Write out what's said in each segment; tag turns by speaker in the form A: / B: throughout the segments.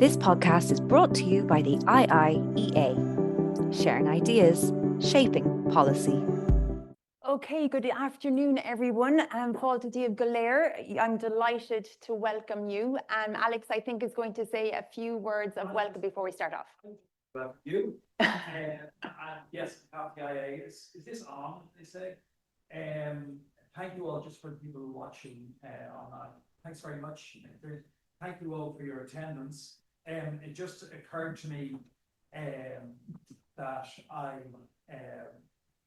A: This podcast is brought to you by the IIEA, sharing ideas, shaping policy.
B: Okay, good afternoon, everyone. I'm Paul Golair. I'm delighted to welcome you. Alex, I think, is going to say a few words of welcome before we start off.
C: Welcome you. Yes, the IIEA. Is this on, they say? Thank you all, just for people watching online. Thanks very much. Thank you all for your attendance. It just occurred to me that I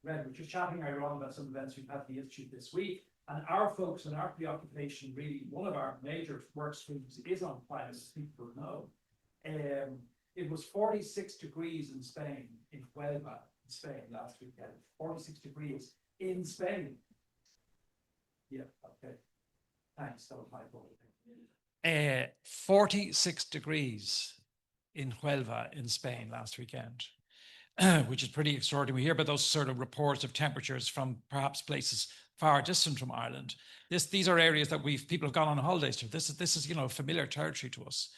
C: read, we're just chatting earlier on about some events we've had at the Institute this week, and our focus and our preoccupation, really, one of our major work streams is on climate, as people know. It was 46 degrees in Spain, in Huelva, in Spain last weekend. 46 degrees in Spain. Yeah, okay. Thanks, that was my fault. 46 degrees in Huelva in Spain last weekend, which is pretty extraordinary. We hear about those sort of reports of temperatures from perhaps places far distant from Ireland. These are areas that people have gone on holidays to. This is familiar territory to us.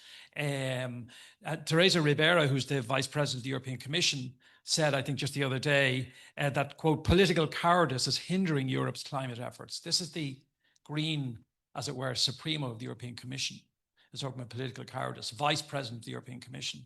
C: Teresa Ribera, who's the Vice President of the European Commission, said, I think just the other day, that, quote, political cowardice is hindering Europe's climate efforts. This is the green, as it were, Supremo of the European Commission. Is talking about political cowardice, Vice President of the European Commission.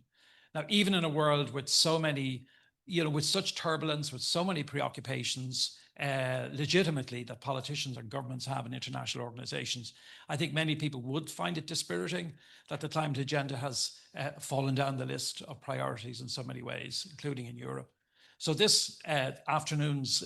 C: Now, even in a world with so many, with such turbulence, with so many preoccupations, legitimately, that politicians and governments have in international organizations, I think many people would find it dispiriting that the climate agenda has fallen down the list of priorities in so many ways, including in Europe. So this afternoon's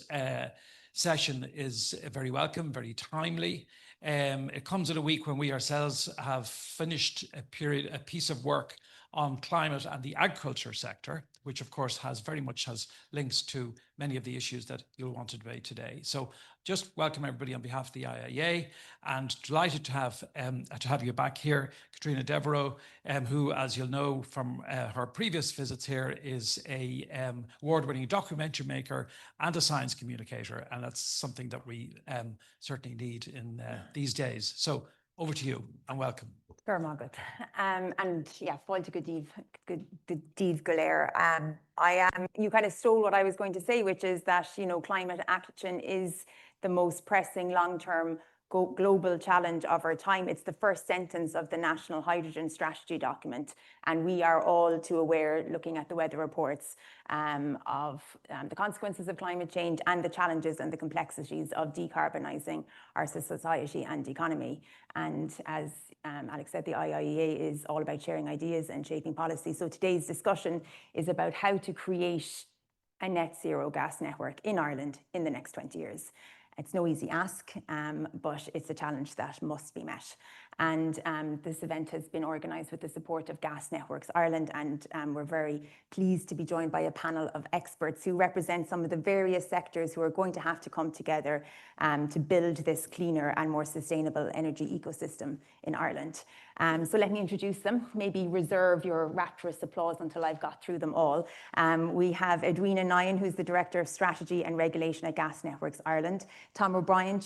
C: session is very welcome, very timely. It comes at a week when we ourselves have finished a piece of work on climate and the agriculture sector, which of course very much has links to many of the issues that you'll want to debate today. So just welcome everybody on behalf of the IIEA, and delighted to have you back here, Katrina Devereux, who, as you'll know from her previous visits here, is a award-winning documentary maker and a science communicator, and that's something that we certainly need in these days. So over to you and welcome.
B: Very good. And yeah, Fáilte go díobh Golair. You kind of stole what I was going to say, which is that, climate action is the most pressing long-term global challenge of our time. It's the first sentence of the National Hydrogen Strategy document, and we are all too aware, looking at the weather reports, of the consequences of climate change and the challenges and the complexities of decarbonising our society and economy. And as Alex said, the IIEA is all about sharing ideas and shaping policy. So today's discussion is about how to create a net zero gas network in Ireland in the next 20 years. It's no easy ask, but it's a challenge that must be met. And this event has been organised with the support of Gas Networks Ireland, and we're very pleased to be joined by a panel of experts who represent some of the various sectors who are going to have to come together to build this cleaner and more sustainable energy ecosystem in Ireland. So let me introduce them. Maybe reserve your rapturous applause until I've got through them all. We have Edwina Nyan, who's the Director of Strategy and Regulation at Gas Networks Ireland, Tom O'Brien,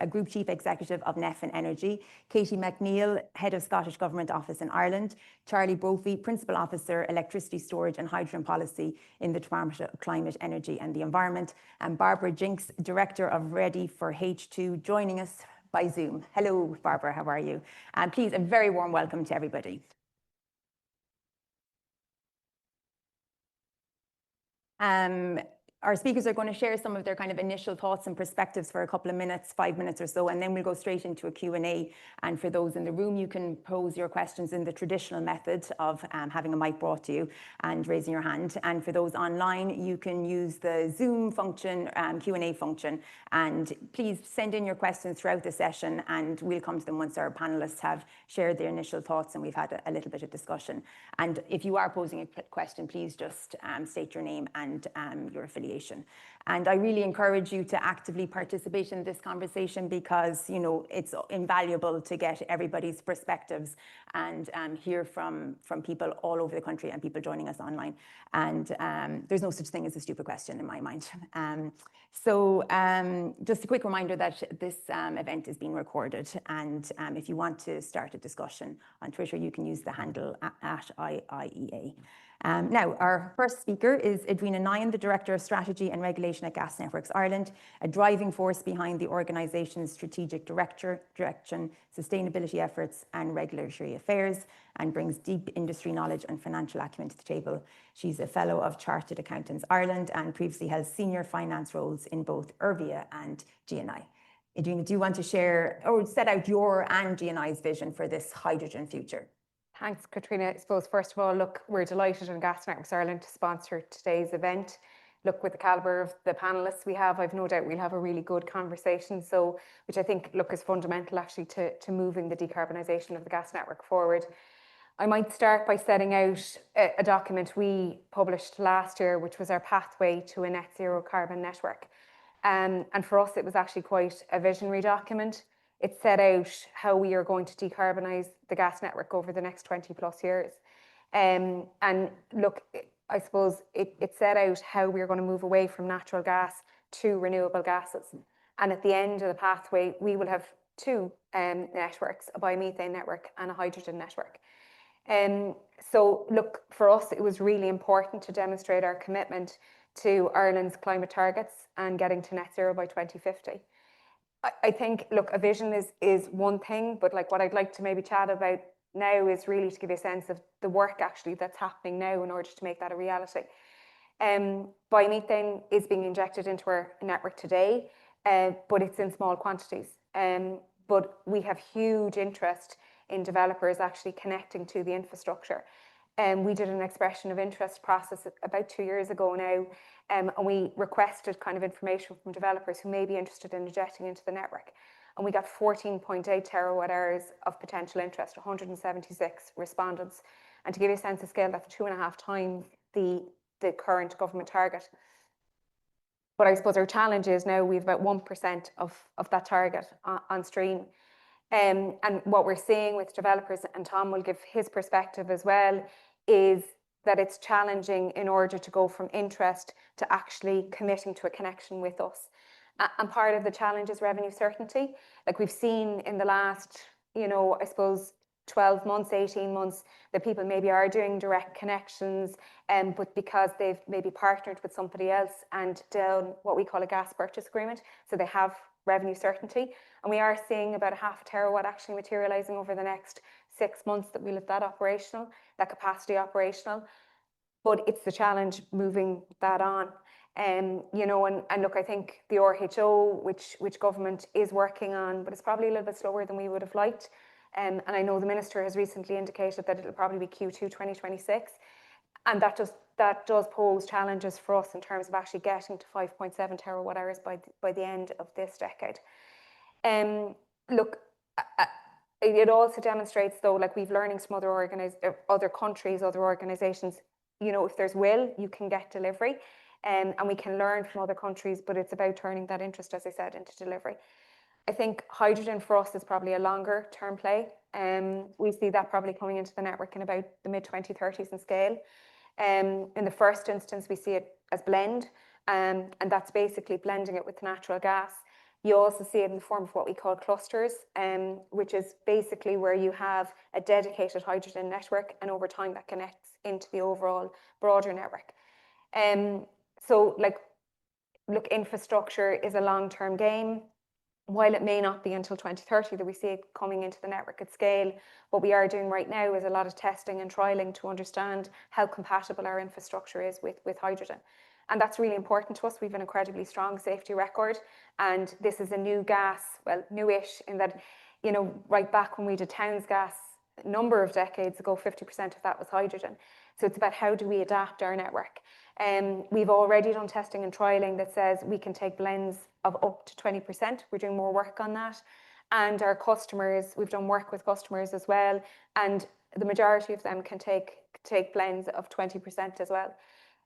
B: Group Chief Executive of Nefin Energy, Katie McNeil, Head of Scottish Government Office in Ireland, Charlie Brophy, Principal Officer, Electricity Storage and Hydrogen Policy in the Department of Climate, Energy and the Environment, and Barbara Jinks, Director of Ready for H2, joining us by Zoom. Hello, Barbara, how are you? And please, a very warm welcome to everybody. Our speakers are going to share some of their kind of initial thoughts and perspectives for a couple of minutes, 5 minutes or so, and then we'll go straight into a Q&A. And for those in the room, you can pose your questions in the traditional method of having a mic brought to you and raising your hand. And for those online, you can use the Zoom function, Q&A function. And please send in your questions throughout the session, and we'll come to them once our panelists have shared their initial thoughts and we've had a little bit of discussion. And if you are posing a question, please just state your name and your affiliation reconciliation. And I really encourage you to actively participate in this conversation because, you know, it's invaluable to get everybody's perspectives and hear from people all over the country and people joining us online. And there's no such thing as a stupid question in my mind. So just a quick reminder that this event is being recorded. And if you want to start a discussion on Twitter, you can use the handle at IIEA. Now, our first speaker is Edwina Nyan, the Director of Strategy and Regulation at Gas Networks Ireland, a driving force behind the organisation's strategic direction, sustainability efforts and regulatory affairs, and brings deep industry knowledge and financial acumen to the table. She's a Fellow of Chartered Accountants Ireland and previously held senior finance roles in both Irvia and GNI. Edwina, do you want to share or set out your and GNI's vision for this hydrogen future?
D: Thanks, Katrina. I suppose, first of all, look, we're delighted in Gas Networks Ireland to sponsor today's event. Look, with the calibre of the panellists we have, I've no doubt we'll have a really good conversation. So, which I think, look, is fundamental actually to moving the decarbonisation of the gas network forward. I might start by setting out a document we published last year, which was our pathway to a net zero carbon network. And for us, it was actually quite a visionary document. It set out how we are going to decarbonise the gas network over the next 20 plus years. And look, I suppose it set out how we are going to move away from natural gas to renewable gases. And at the end of the pathway, we will have two networks, a biomethane network and a hydrogen network. So look, for us, it was really important to demonstrate our commitment to Ireland's climate targets and getting to net zero by 2050. I think, look, a vision is one thing, but like what I'd like to maybe chat about now is really to give you a sense of the work actually that's happening now in order to make that a reality. Biomethane is being injected into our network today, but it's in small quantities. But we have huge interest in developers actually connecting to the infrastructure. We did an expression of interest process about 2 years ago now, and we requested kind of information from developers who may be interested in injecting into the network. And we got 14.8 terawatt hours of potential interest, 176 respondents. And to give you a sense of scale, that's 2.5 times the current government target. But I suppose our challenge is now we have about 1% of that target on stream. And what we're seeing with developers, and Tom will give his perspective as well, is that it's challenging in order to go from interest to actually committing to a connection with us. And part of the challenge is revenue certainty. Like we've seen in the last, I suppose 12 months, 18 months, that people maybe are doing direct connections, but because they've maybe partnered with somebody else and done what we call a gas purchase agreement, so they have revenue certainty. And we are seeing about 0.5 terawatt actually materialising over the next 6 months that we'll have that operational, that capacity operational. But it's the challenge moving that on. And look, I think the RHO, which government is working on, but it's probably a little bit slower than we would have liked. And I know the minister has recently indicated that it'll probably be Q2 2026. And that does pose challenges for us in terms of actually getting to 5.7 terawatt hours by the end of this decade. Look, it also demonstrates though, like we've learnings from other countries, other organizations, if there's will, you can get delivery. And we can learn from other countries, but it's about turning that interest, as I said, into delivery. I think hydrogen for us is probably a longer term play. We see that probably coming into the network in about the mid-2030s in scale. In the first instance, we see it as blend, and that's basically blending it with natural gas. You also see it in the form of what we call clusters, which is basically where you have a dedicated hydrogen network, and over time that connects into the overall broader network. So look, infrastructure is a long-term game. While it may not be until 2030 that we see it coming into the network at scale, what we are doing right now is a lot of testing and trialling to understand how compatible our infrastructure is with hydrogen. And that's really important to us. We have an incredibly strong safety record. And this is a new gas, well, newish in that, right back when we did Towns gas a number of decades ago, 50% of that was hydrogen. So it's about how do we adapt our network. We've already done testing and trialling that says we can take blends of up to 20%. We're doing more work on that. And our customers, we've done work with customers as well. And the majority of them can take blends of 20% as well.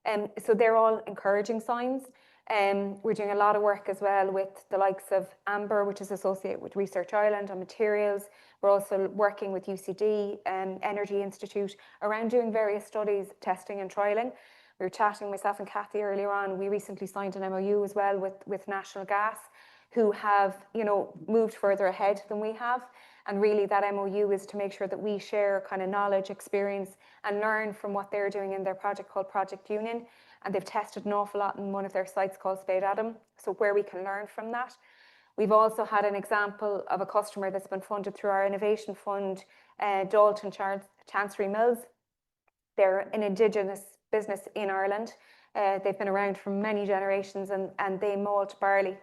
D: So they're all encouraging signs. We're doing a lot of work as well with the likes of Amber, which is associated with Research Ireland on materials. We're also working with UCD, Energy Institute, around doing various studies, testing and trialling. We were chatting, myself and Kathy, earlier on. We recently signed an MOU as well with National Gas, who have, you know, moved further ahead than we have. And really that MOU is to make sure that we share kind of knowledge, experience, and learn from what they're doing in their project called Project Union. And they've tested an awful lot in one of their sites called Spade Adam, so where we can learn from that. We've also had an example of a customer that's been funded through our innovation fund, Dalton Chancery Mills. They're an Indigenous business in Ireland. They've been around for many generations, and they malt barley.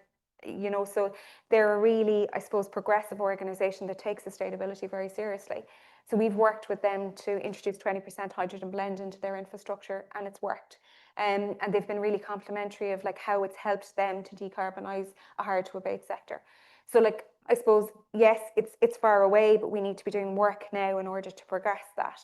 D: You know, so they're a really, I suppose, progressive organisation that takes sustainability very seriously. So we've worked with them to introduce 20% hydrogen blend into their infrastructure, and it's worked. And they've been really complimentary of like how it's helped them to decarbonise a hard to abate sector. So like, I suppose, yes, it's far away, but we need to be doing work now in order to progress that.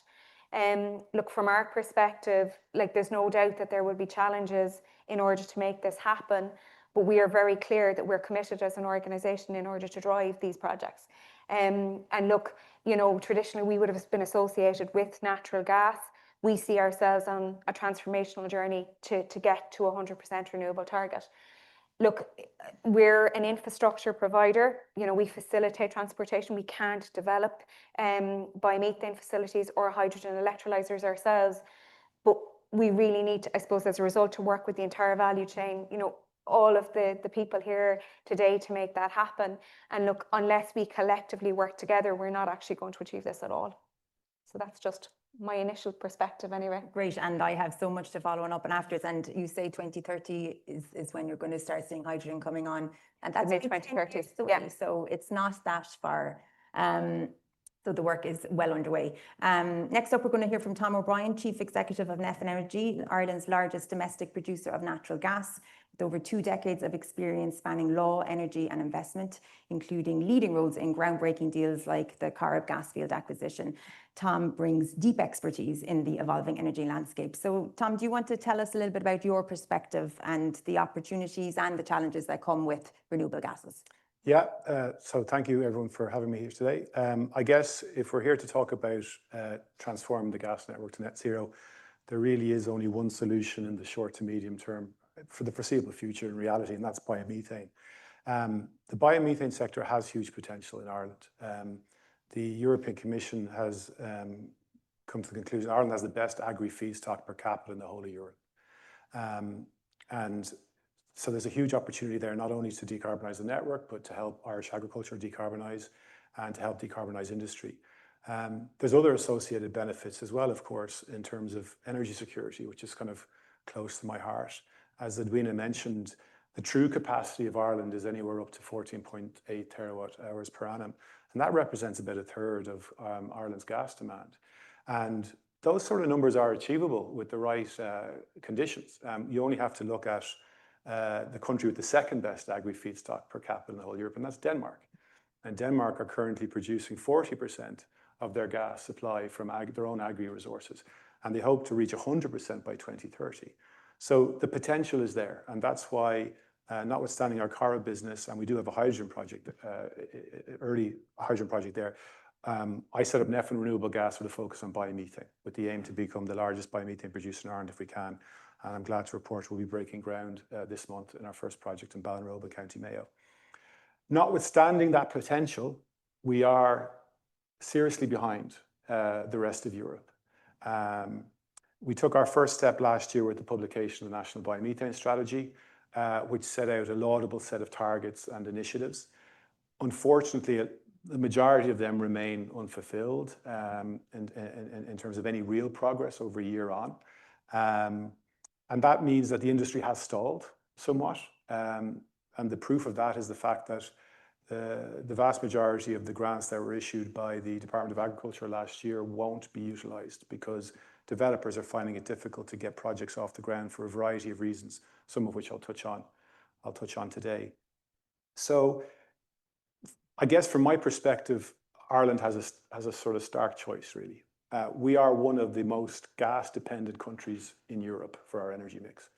D: Look, from our perspective, like there's no doubt that there will be challenges in order to make this happen, but we are very clear that we're committed as an organisation in order to drive these projects. And look, you know, traditionally we would have been associated with natural gas. We see ourselves on a transformational journey to get to a 100% renewable target. Look, we're an infrastructure provider. You know, we facilitate transportation. We can't develop biomethane facilities or hydrogen electrolyzers ourselves, but we really need to, I suppose, as a result, to work with the entire value chain, you know, all of the people here today to make that happen. And look, unless we collectively work together, we're not actually going to achieve this at all. So that's just my initial perspective anyway.
B: Great, and I have so much to follow on up and after. And you say 2030 is when you're going to start seeing hydrogen coming on, and that's
D: mid-2030s.
B: Yeah, so it's not that far. So the work is well underway. Next up, we're going to hear from Tom O'Brien, Chief Executive of Neff Energy, Ireland's largest domestic producer of natural gas, with over 2 decades of experience spanning law, energy and investment, including leading roles in groundbreaking deals like the Corrib gas field acquisition. Tom brings deep expertise in the evolving energy landscape. So Tom, do you want to tell us a little bit about your perspective and the opportunities and the challenges that come with renewable gases?
E: Yeah, so thank you everyone for having me here today. I guess if we're here to talk about transforming the gas network to net zero, there really is only one solution in the short to medium term for the foreseeable future in reality, and that's biomethane. The biomethane sector has huge potential in Ireland. The European Commission has come to the conclusion Ireland has the best agri-feedstock per capita in the whole of Europe. And so there's a huge opportunity there, not only to decarbonise the network, but to help Irish agriculture decarbonise and to help decarbonise industry. There's other associated benefits as well, of course, in terms of energy security, which is kind of close to my heart. As Edwina mentioned, the true capacity of Ireland is anywhere up to 14.8 terawatt hours per annum. And that represents about 1/3 of Ireland's gas demand. And those sort of numbers are achievable with the right conditions. You only have to look at the country with the second best agri-feedstock per capita in the whole of Europe, and that's Denmark. And Denmark are currently producing 40% of their gas supply from their own agri-resources, and they hope to reach 100% by 2030. So the potential is there, and that's why, notwithstanding our Corrib business, and we do have a hydrogen project, early hydrogen project there, I set up Neff and Renewable Gas with a focus on biomethane, with the aim to become the largest biomethane producer in Ireland if we can. And I'm glad to report we'll be breaking ground this month in our first project in Ballinrobe, County Mayo. Notwithstanding that potential, we are seriously behind the rest of Europe. We took our first step last year with the publication of the National Biomethane Strategy, which set out a laudable set of targets and initiatives. Unfortunately, the majority of them remain unfulfilled in terms of any real progress over a year on. And that means that the industry has stalled somewhat. And the proof of that is the fact that the vast majority of the grants that were issued by the Department of Agriculture last year won't be utilised because developers are finding it difficult to get projects off the ground for a variety of reasons, some of which I'll touch on today. So I guess from my perspective, Ireland has a sort of stark choice, really. We are one of the most gas-dependent countries in Europe for our energy mix.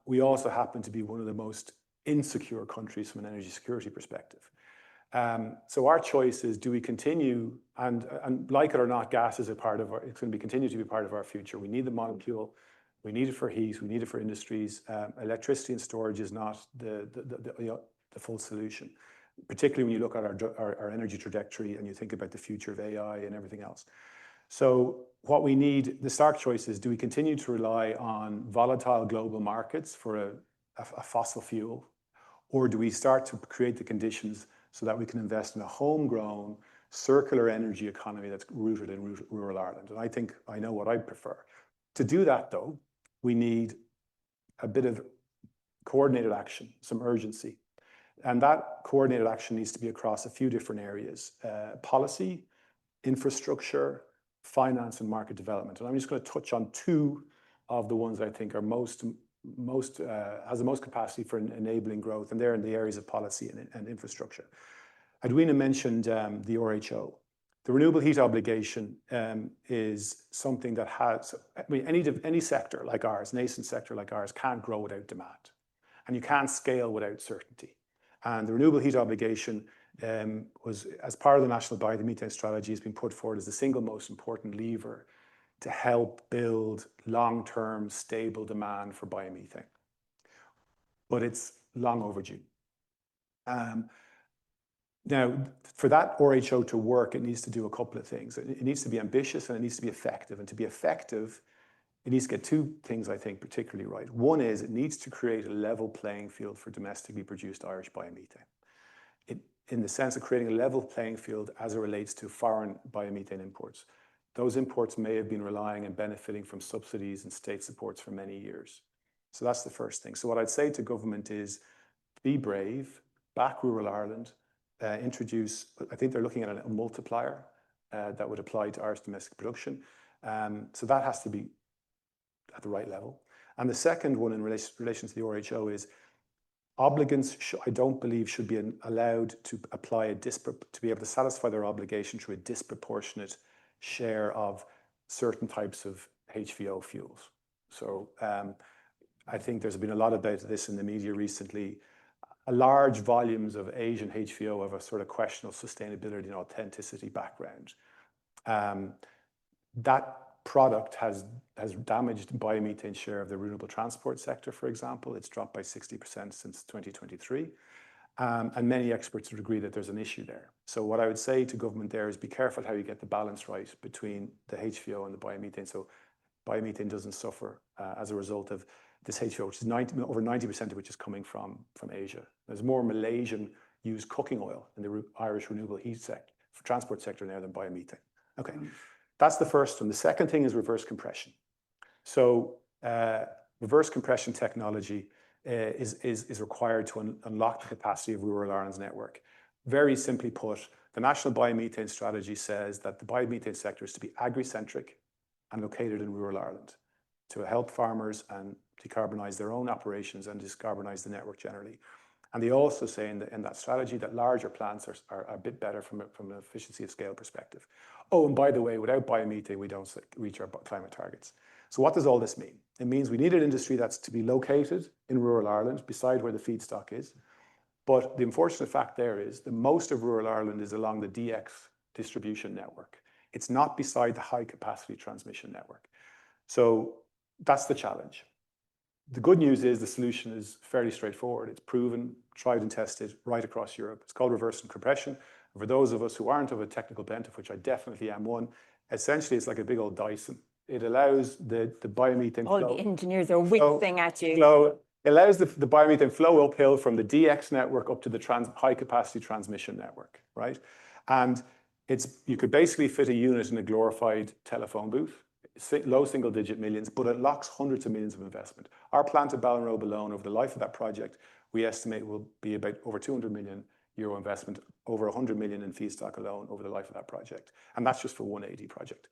E: We also happen to be one of the most insecure countries from an energy security perspective. So our choice is, do we continue, and like it or not, gas is a part of it's going to continue to be part of our future. We need the molecule, we need it for heat, we need it for industries. Electricity and storage is not the full solution, particularly when you look at our energy trajectory and you think about the future of AI and everything else. So what we need, the stark choice is, do we continue to rely on volatile global markets for a fossil fuel, or do we start to create the conditions so that we can invest in a homegrown circular energy economy that's rooted in rural Ireland? And I think I know what I'd prefer. To do that, though, we need a bit of coordinated action, some urgency. And that coordinated action needs to be across a few different areas: policy, infrastructure, finance, and market development. And I'm just going to touch on two of the ones that I think are has the most capacity for enabling growth, and they're in the areas of policy and infrastructure. Edwina mentioned the RHO. The renewable heat obligation is something that has, I mean, any sector like ours, nascent sector like ours, can't grow without demand, and you can't scale without certainty. And the renewable heat obligation was, as part of the national biomethane strategy, has been put forward as the single most important lever to help build long-term stable demand for biomethane. But it's long overdue. Now, for that RHO to work, it needs to do a couple of things. It needs to be ambitious and it needs to be effective. And to be effective, it needs to get two things, I think, particularly right. One is it needs to create a level playing field for domestically produced Irish biomethane, in the sense of creating a level playing field as it relates to foreign biomethane imports. Those imports may have been relying and benefiting from subsidies and state supports for many years. So that's the first thing. So what I'd say to government is, be brave, back rural Ireland, introduce, I think they're looking at a multiplier that would apply to Irish domestic production. So that has to be at the right level. And the second one in relation to the RHO is, obligants, I don't believe, should be allowed to apply to be able to satisfy their obligation through a disproportionate share of certain types of HVO fuels. So I think there's been a lot about this in the media recently. Large volumes of Asian HVO have a sort of questionable sustainability and authenticity background. That product has damaged biomethane share of the renewable transport sector, for example. It's dropped by 60% since 2023. And many experts would agree that there's an issue there. So what I would say to government there is, be careful how you get the balance right between the HVO and the biomethane, so biomethane doesn't suffer as a result of this HVO, which is over 90% of which is coming from Asia. There's more Malaysian used cooking oil in the Irish renewable heat transport sector now than biomethane. Okay, that's the first one. The second thing is reverse compression. So reverse compression technology is required to unlock the capacity of rural Ireland's network. Very simply put, the National Biomethane Strategy says that the biomethane sector is to be agri-centric and located in rural Ireland to help farmers and decarbonise their own operations and decarbonise the network generally. And they also say in that strategy that larger plants are a bit better from an efficiency of scale perspective. Oh, and by the way, without biomethane, we don't reach our climate targets. So what does all this mean? It means we need an industry that's to be located in rural Ireland, beside where the feedstock is. But the unfortunate fact there is that most of rural Ireland is along the DX distribution network. It's not beside the high capacity transmission network. So that's the challenge. The good news is the solution is fairly straightforward. It's proven, tried and tested right across Europe. It's called reverse compression. For those of us who aren't of a technical bent, of which I definitely am one, essentially it's like a big old Dyson. It allows the biomethane
B: All
E: flow.
B: the engineers are whizzing at you.
E: It allows the biomethane flow uphill from the DX network up to the high capacity transmission network, right? And you could basically fit a unit in a glorified telephone booth, low single digit millions, but it locks hundreds of millions of investment. Our plant at Ballinrobe alone, over the life of that project, we estimate will be about over 200 million euro investment, over 100 million in feedstock alone over the life of that project. And that's just for one AD project.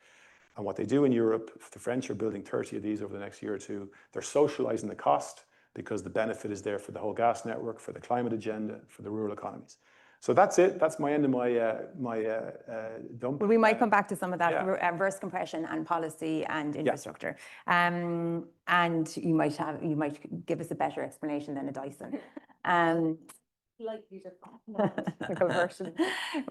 E: And what they do in Europe, the French are building 30 of these over the next year or two. They're socializing the cost because the benefit is there for the whole gas network, for the climate agenda, for the rural economies. So that's it. That's my end of my dump.
B: Well, we might come back to some of that
E: Yeah.
B: reverse compression and policy and infrastructure. And you might give us a better explanation than a Dyson.
D: Slightly different version.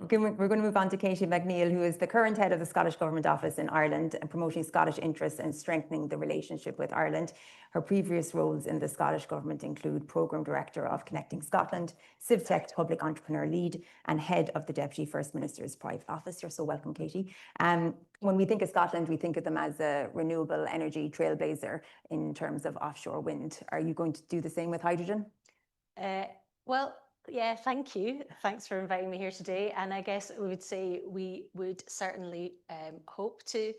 B: We're going to move on to Katie McNeill, who is the current head of the Scottish Government Office in Ireland and promoting Scottish interests and strengthening the relationship with Ireland. Her previous roles in the Scottish Government include Programme Director of Connecting Scotland, CivTech Public Entrepreneur Lead, and Head of the Deputy First Minister's Private Office. You're so welcome, Katie. When we think of Scotland, we think of them as a renewable energy trailblazer in terms of offshore wind. Are you going to do the same with hydrogen?
F: Well, yeah, thank you. Thanks for inviting me here today. And I guess we would say we would certainly hope to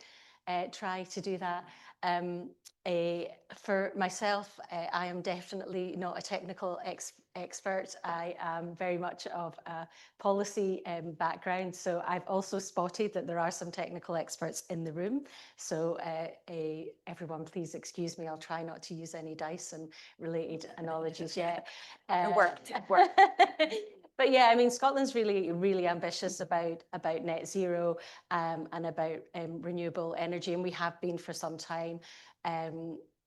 F: try to do that. For myself, I am definitely not a technical expert. I am very much of a policy background. So I've also spotted that there are some technical experts in the room. So everyone, please excuse me. I'll try not to use any Dyson related analogies yet.
B: It worked.
F: But yeah, I mean, Scotland's really ambitious about net zero and about renewable energy, and we have been for some time.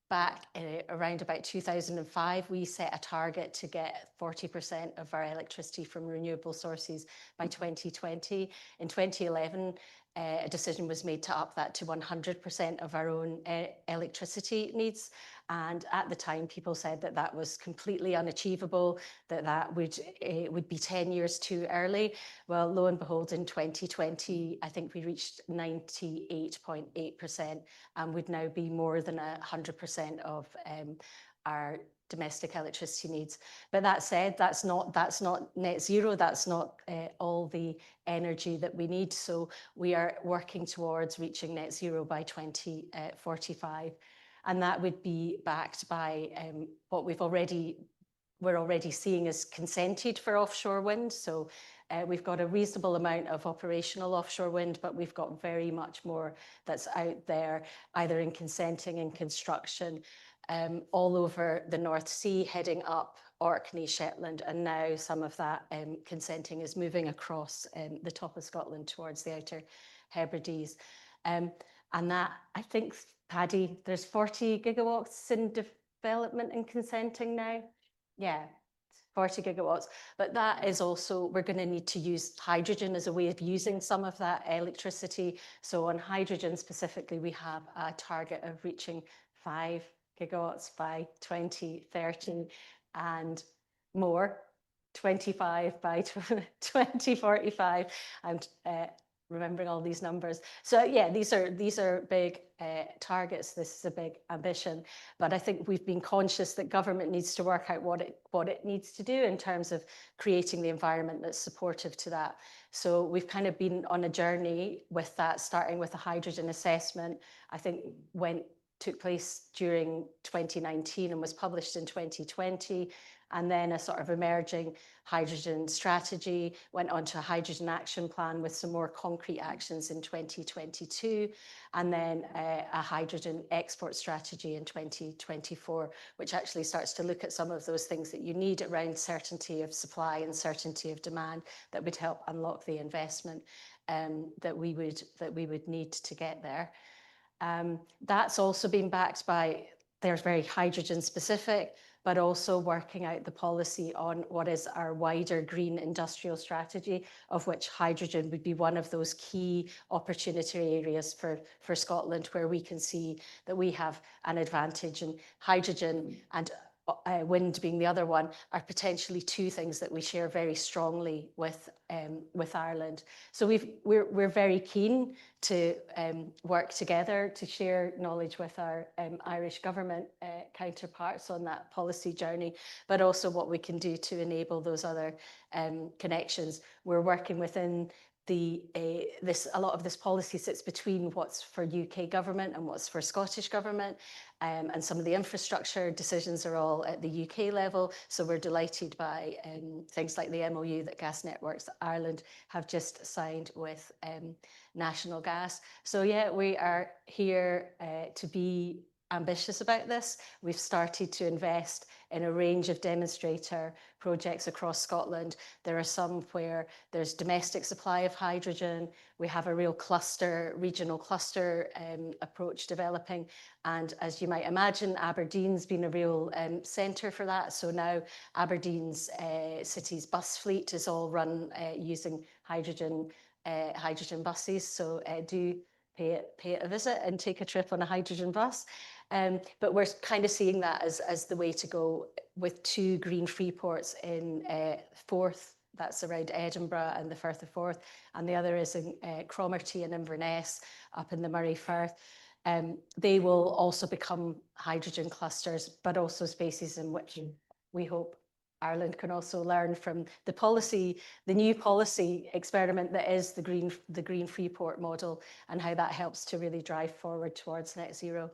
F: Back around about 2005, we set a target to get 40% of our electricity from renewable sources by 2020. In 2011, a decision was made to up that to 100% of our own electricity needs. And at the time, people said that that was completely unachievable, that would be 10 years too early. Well, lo and behold, in 2020, I think we reached 98.8% and would now be more than 100% of our domestic electricity needs. But that said, that's not net zero. That's not all the energy that we need. So we are working towards reaching net zero by 2045. And that would be backed by what we're already seeing as consented for offshore wind. So we've got a reasonable amount of operational offshore wind, but we've got very much more that's out there, either in consenting and construction, all over the North Sea, heading up Orkney, Shetland, and now some of that consenting is moving across the top of Scotland towards the Outer Hebrides. And that, I think, Paddy, there's 40 gigawatts in development and consenting now. Yeah, 40 gigawatts. But that is also, we're going to need to use hydrogen as a way of using some of that electricity. So on hydrogen specifically, we have a target of reaching 5 gigawatts by 2030 and more, 25 by 2045. I'm remembering all these numbers. So yeah, these are big targets. This is a big ambition, but I think we've been conscious that government needs to work out what it needs to do in terms of creating the environment that's supportive to that. So we've kind of been on a journey with that, starting with a hydrogen assessment. I think took place during 2019 and was published in 2020. And then a sort of emerging hydrogen strategy, went on to a hydrogen action plan with some more concrete actions in 2022, and then a hydrogen export strategy in 2024, which actually starts to look at some of those things that you need around certainty of supply and certainty of demand that would help unlock the investment that we would need to get there. That's also been backed by, they're very hydrogen specific, but also working out the policy on what is our wider green industrial strategy, of which hydrogen would be one of those key opportunity areas for Scotland, where we can see that we have an advantage, and hydrogen and wind being the other one are potentially two things that we share very strongly with Ireland. So we're very keen to work together to share knowledge with our Irish government counterparts on that policy journey, but also what we can do to enable those other connections. We're working within a lot of this policy sits between what's for UK government and what's for Scottish government, and some of the infrastructure decisions are all at the UK level. So we're delighted by things like the MOU that Gas Networks Ireland have just signed with National Gas. So yeah, we are here to be ambitious about this. We've started to invest in a range of demonstrator projects across Scotland. There are some where there's domestic supply of hydrogen. We have a real cluster, regional cluster approach developing. And as you might imagine, Aberdeen's been a real centre for that. So now Aberdeen's city's bus fleet is all run using hydrogen buses. So do pay it a visit and take a trip on a hydrogen bus. But we're kind of seeing that as the way to go, with 2 green free ports in Forth, that's around Edinburgh and the Firth of Forth, and the other is in Cromarty and Inverness up in the Moray Firth. They will also become hydrogen clusters, but also spaces in which we hope Ireland can also learn from the new policy experiment that is the green free port model, and how that helps to really drive forward towards net zero.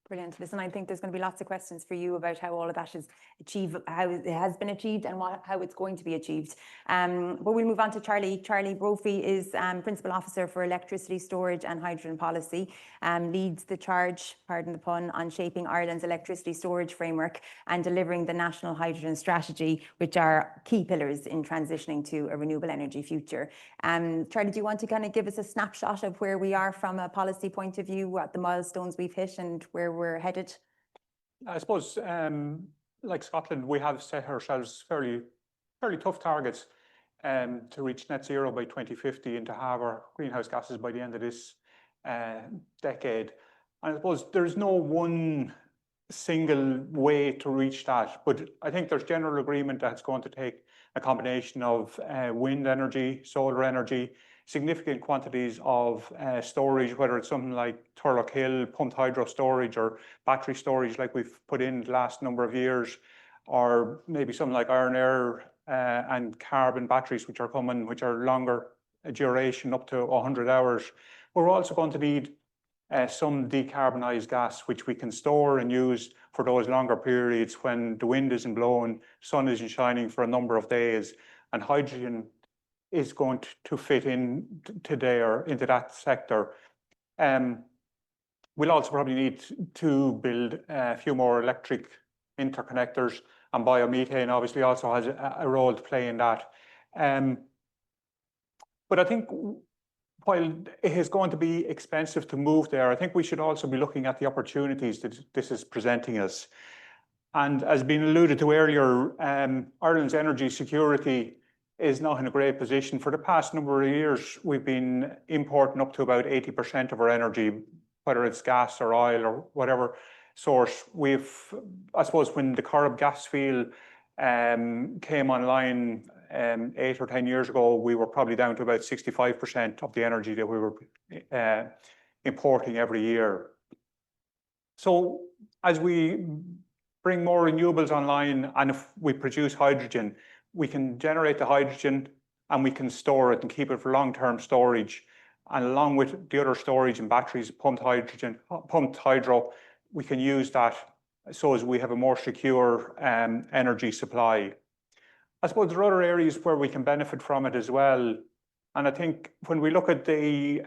B: Brilliant. Listen, I think there's going to be lots of questions for you about how all of that is achieved, how it has been achieved, and how it's going to be achieved. But we'll move on to Charlie. Charlie Brophy is Principal Officer for Electricity Storage and Hydrogen Policy, leads the charge, pardon the pun, on shaping Ireland's electricity storage framework and delivering the National Hydrogen Strategy, which are key pillars in transitioning to a renewable energy future. Charlie, do you want to kind of give us a snapshot of where we are from a policy point of view, what the milestones we've hit and where we're headed?
G: I suppose, like Scotland, we have set ourselves fairly tough targets to reach net zero by 2050 and to have our greenhouse gases by the end of this decade. And I suppose there's no one single way to reach that, but I think there's general agreement that it's going to take a combination of wind energy, solar energy, significant quantities of storage, whether it's something like Turlock Hill, pumped hydro storage, or battery storage like we've put in the last number of years, or maybe something like iron air and carbon batteries, which are coming, which are longer duration, up to 100 hours. We're also going to need some decarbonised gas, which we can store and use for those longer periods when the wind isn't blowing, sun isn't shining for a number of days, and hydrogen is going to fit in into that sector. We'll also probably need to build a few more electric interconnectors, and biomethane obviously also has a role to play in that. But I think while it is going to be expensive to move there, I think we should also be looking at the opportunities that this is presenting us. And as been alluded to earlier, Ireland's energy security is not in a great position. For the past number of years, we've been importing up to about 80% of our energy, whether it's gas or oil or whatever source. I suppose when the Corrib gas field came online 8 or 10 years ago, we were probably down to about 65% of the energy that we were importing every year. So as we bring more renewables online, and if we produce hydrogen, we can generate the hydrogen and we can store it and keep it for long-term storage. And along with the other storage and batteries, pumped hydro, we can use that so as we have a more secure energy supply. I suppose there are other areas where we can benefit from it as well. And I think when we look at the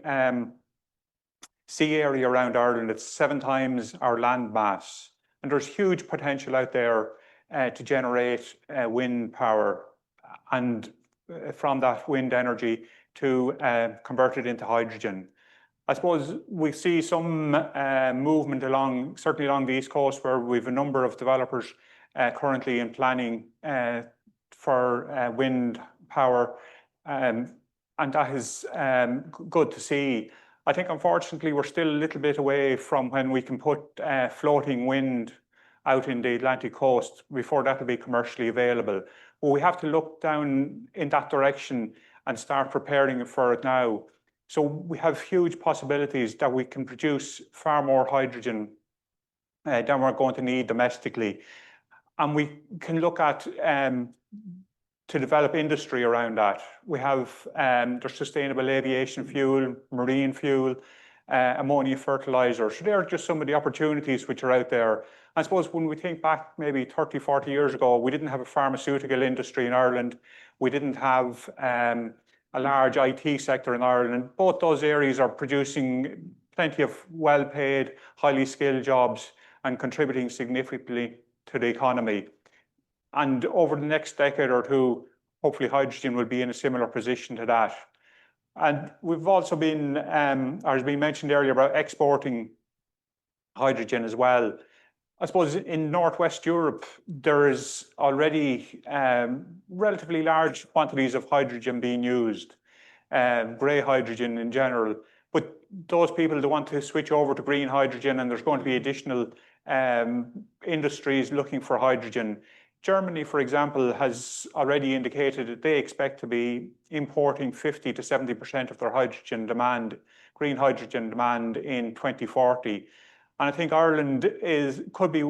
G: sea area around Ireland, it's 7 times our land mass. And there's huge potential out there to generate wind power, and from that wind energy to convert it into hydrogen. I suppose we see some movement certainly along the East Coast, where we have a number of developers currently in planning for wind power, and that is good to see. I think unfortunately we're still a little bit away from when we can put floating wind out in the Atlantic coast before that will be commercially available. But we have to look down in that direction and start preparing for it now. So we have huge possibilities that we can produce far more hydrogen than we're going to need domestically. And we can look at to develop industry around that. We have there's sustainable aviation fuel, marine fuel, ammonia fertilizer. So there are just some of the opportunities which are out there. I suppose when we think back maybe 30, 40 years ago, we didn't have a pharmaceutical industry in Ireland. We didn't have a large IT sector in Ireland. Both those areas are producing plenty of well-paid, highly skilled jobs. and contributing significantly to the economy. And over the next decade or two, hopefully hydrogen will be in a similar position to that. And we've also been, or has been mentioned earlier, about exporting hydrogen as well. I suppose in Northwest Europe, there is already relatively large quantities of hydrogen being used, grey hydrogen in general. But those people that want to switch over to green hydrogen, and there's going to be additional industries looking for hydrogen. Germany, for example, has already indicated that they expect to be importing 50 to 70% of their hydrogen demand, green hydrogen demand, in 2040. And I think Ireland could be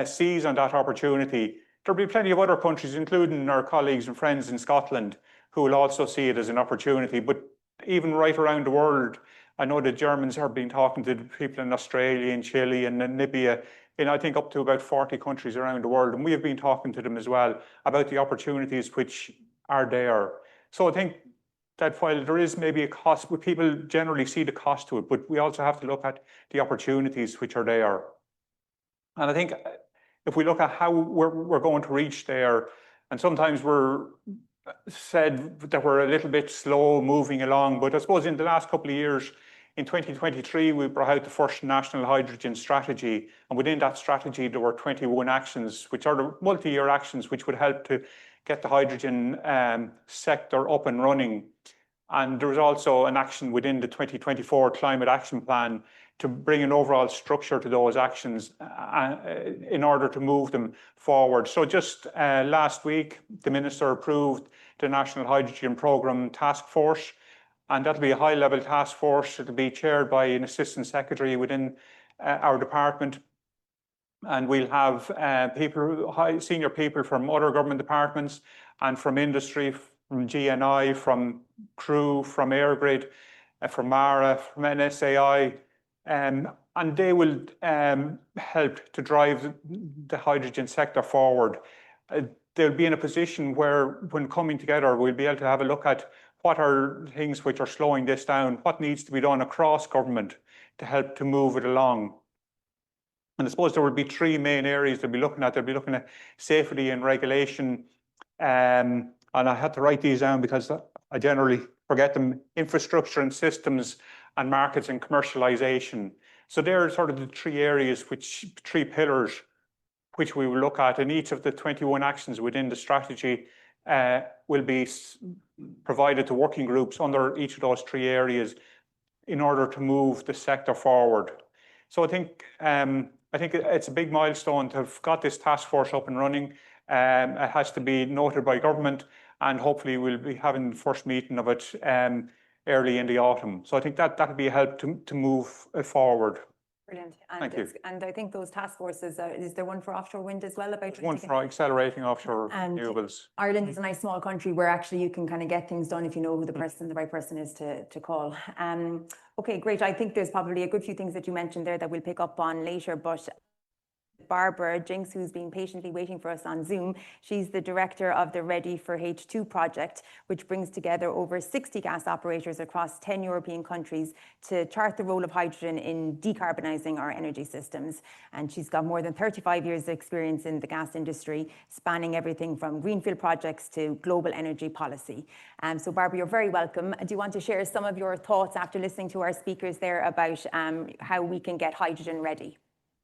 G: seize on that opportunity. There'll be plenty of other countries, including our colleagues and friends in Scotland, who will also see it as an opportunity. But even right around the world, I know the Germans have been talking to people in Australia and Chile and Namibia, in I think up to about 40 countries around the world. And we have been talking to them as well about the opportunities which are there. So I think that while there is maybe a cost, people generally see the cost to it, but we also have to look at the opportunities which are there. And I think if we look at how we're going to reach there, and sometimes we're said that we're a little bit slow moving along, but I suppose in the last couple of years, in 2023, we brought out the first national hydrogen strategy. And within that strategy, there were 21 actions, which are the multi-year actions, which would help to get the hydrogen sector up and running. And there was also an action within the 2024 Climate Action Plan to bring an overall structure to those actions in order to move them forward. So just last week, the Minister approved the National Hydrogen Programme Task Force, and that'll be a high-level task force. It'll be chaired by an Assistant Secretary within our department. And we'll have senior people from other government departments and from industry, from GNI, from Crew, from Airgrid, from MARA, from NSAI, and they will help to drive the hydrogen sector forward. They'll be in a position where, when coming together, we'll be able to have a look at what are things which are slowing this down, what needs to be done across government to help to move it along. And I suppose there will be three main areas they'll be looking at. They'll be looking at safety and regulation, and I had to write these down because I generally forget them: infrastructure and systems, and markets and commercialization. So there are sort of the three areas, three pillars, which we will look at, and each of the 21 actions within the strategy will be provided to working groups under each of those three areas in order to move the sector forward. So I think it's a big milestone to have got this task force up and running. It has to be noted by government, and hopefully we'll be having the first meeting of it early in the autumn. So I think that'll be a help to move forward.
B: Brilliant.
G: Thank you.
B: And I think those task forces, is there one for offshore wind as well?
G: One for accelerating offshore renewables.
B: Ireland is a nice small country where actually you can kind of get things done if you know who the right person is to call. Okay, great. I think there's probably a good few things that you mentioned there that we'll pick up on later, but Barbara Jinks, who's been patiently waiting for us on Zoom. She's the director of the Ready for H2 project, which brings together over 60 gas operators across 10 European countries to chart the role of hydrogen in decarbonising our energy systems. And she's got more than 35 years of experience in the gas industry, spanning everything from greenfield projects to global energy policy. So Barbara, you're very welcome. Do you want to share some of your thoughts after listening to our speakers there about how we can get hydrogen ready?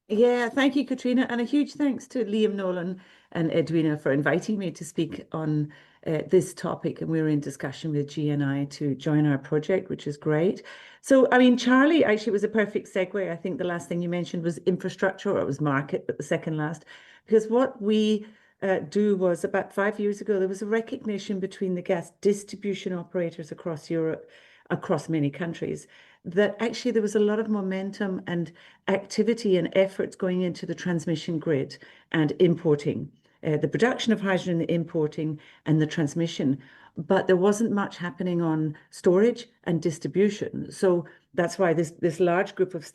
H: Yeah, thank you, Katrina, and a huge thanks to Liam Nolan and Edwina for inviting me to speak on this topic. And we're in discussion with GNI to join our project, which is great. So, I mean, Charlie, actually, was a perfect segue. I think the last thing you mentioned was infrastructure, or it was market, but the second last, because what we do was about 5 years ago, there was a recognition between the gas distribution operators across Europe, across many countries, that actually there was a lot of momentum and activity and efforts going into the transmission grid and importing, the production of hydrogen, the importing and the transmission. But there wasn't much happening on storage and distribution. So that's why this large group of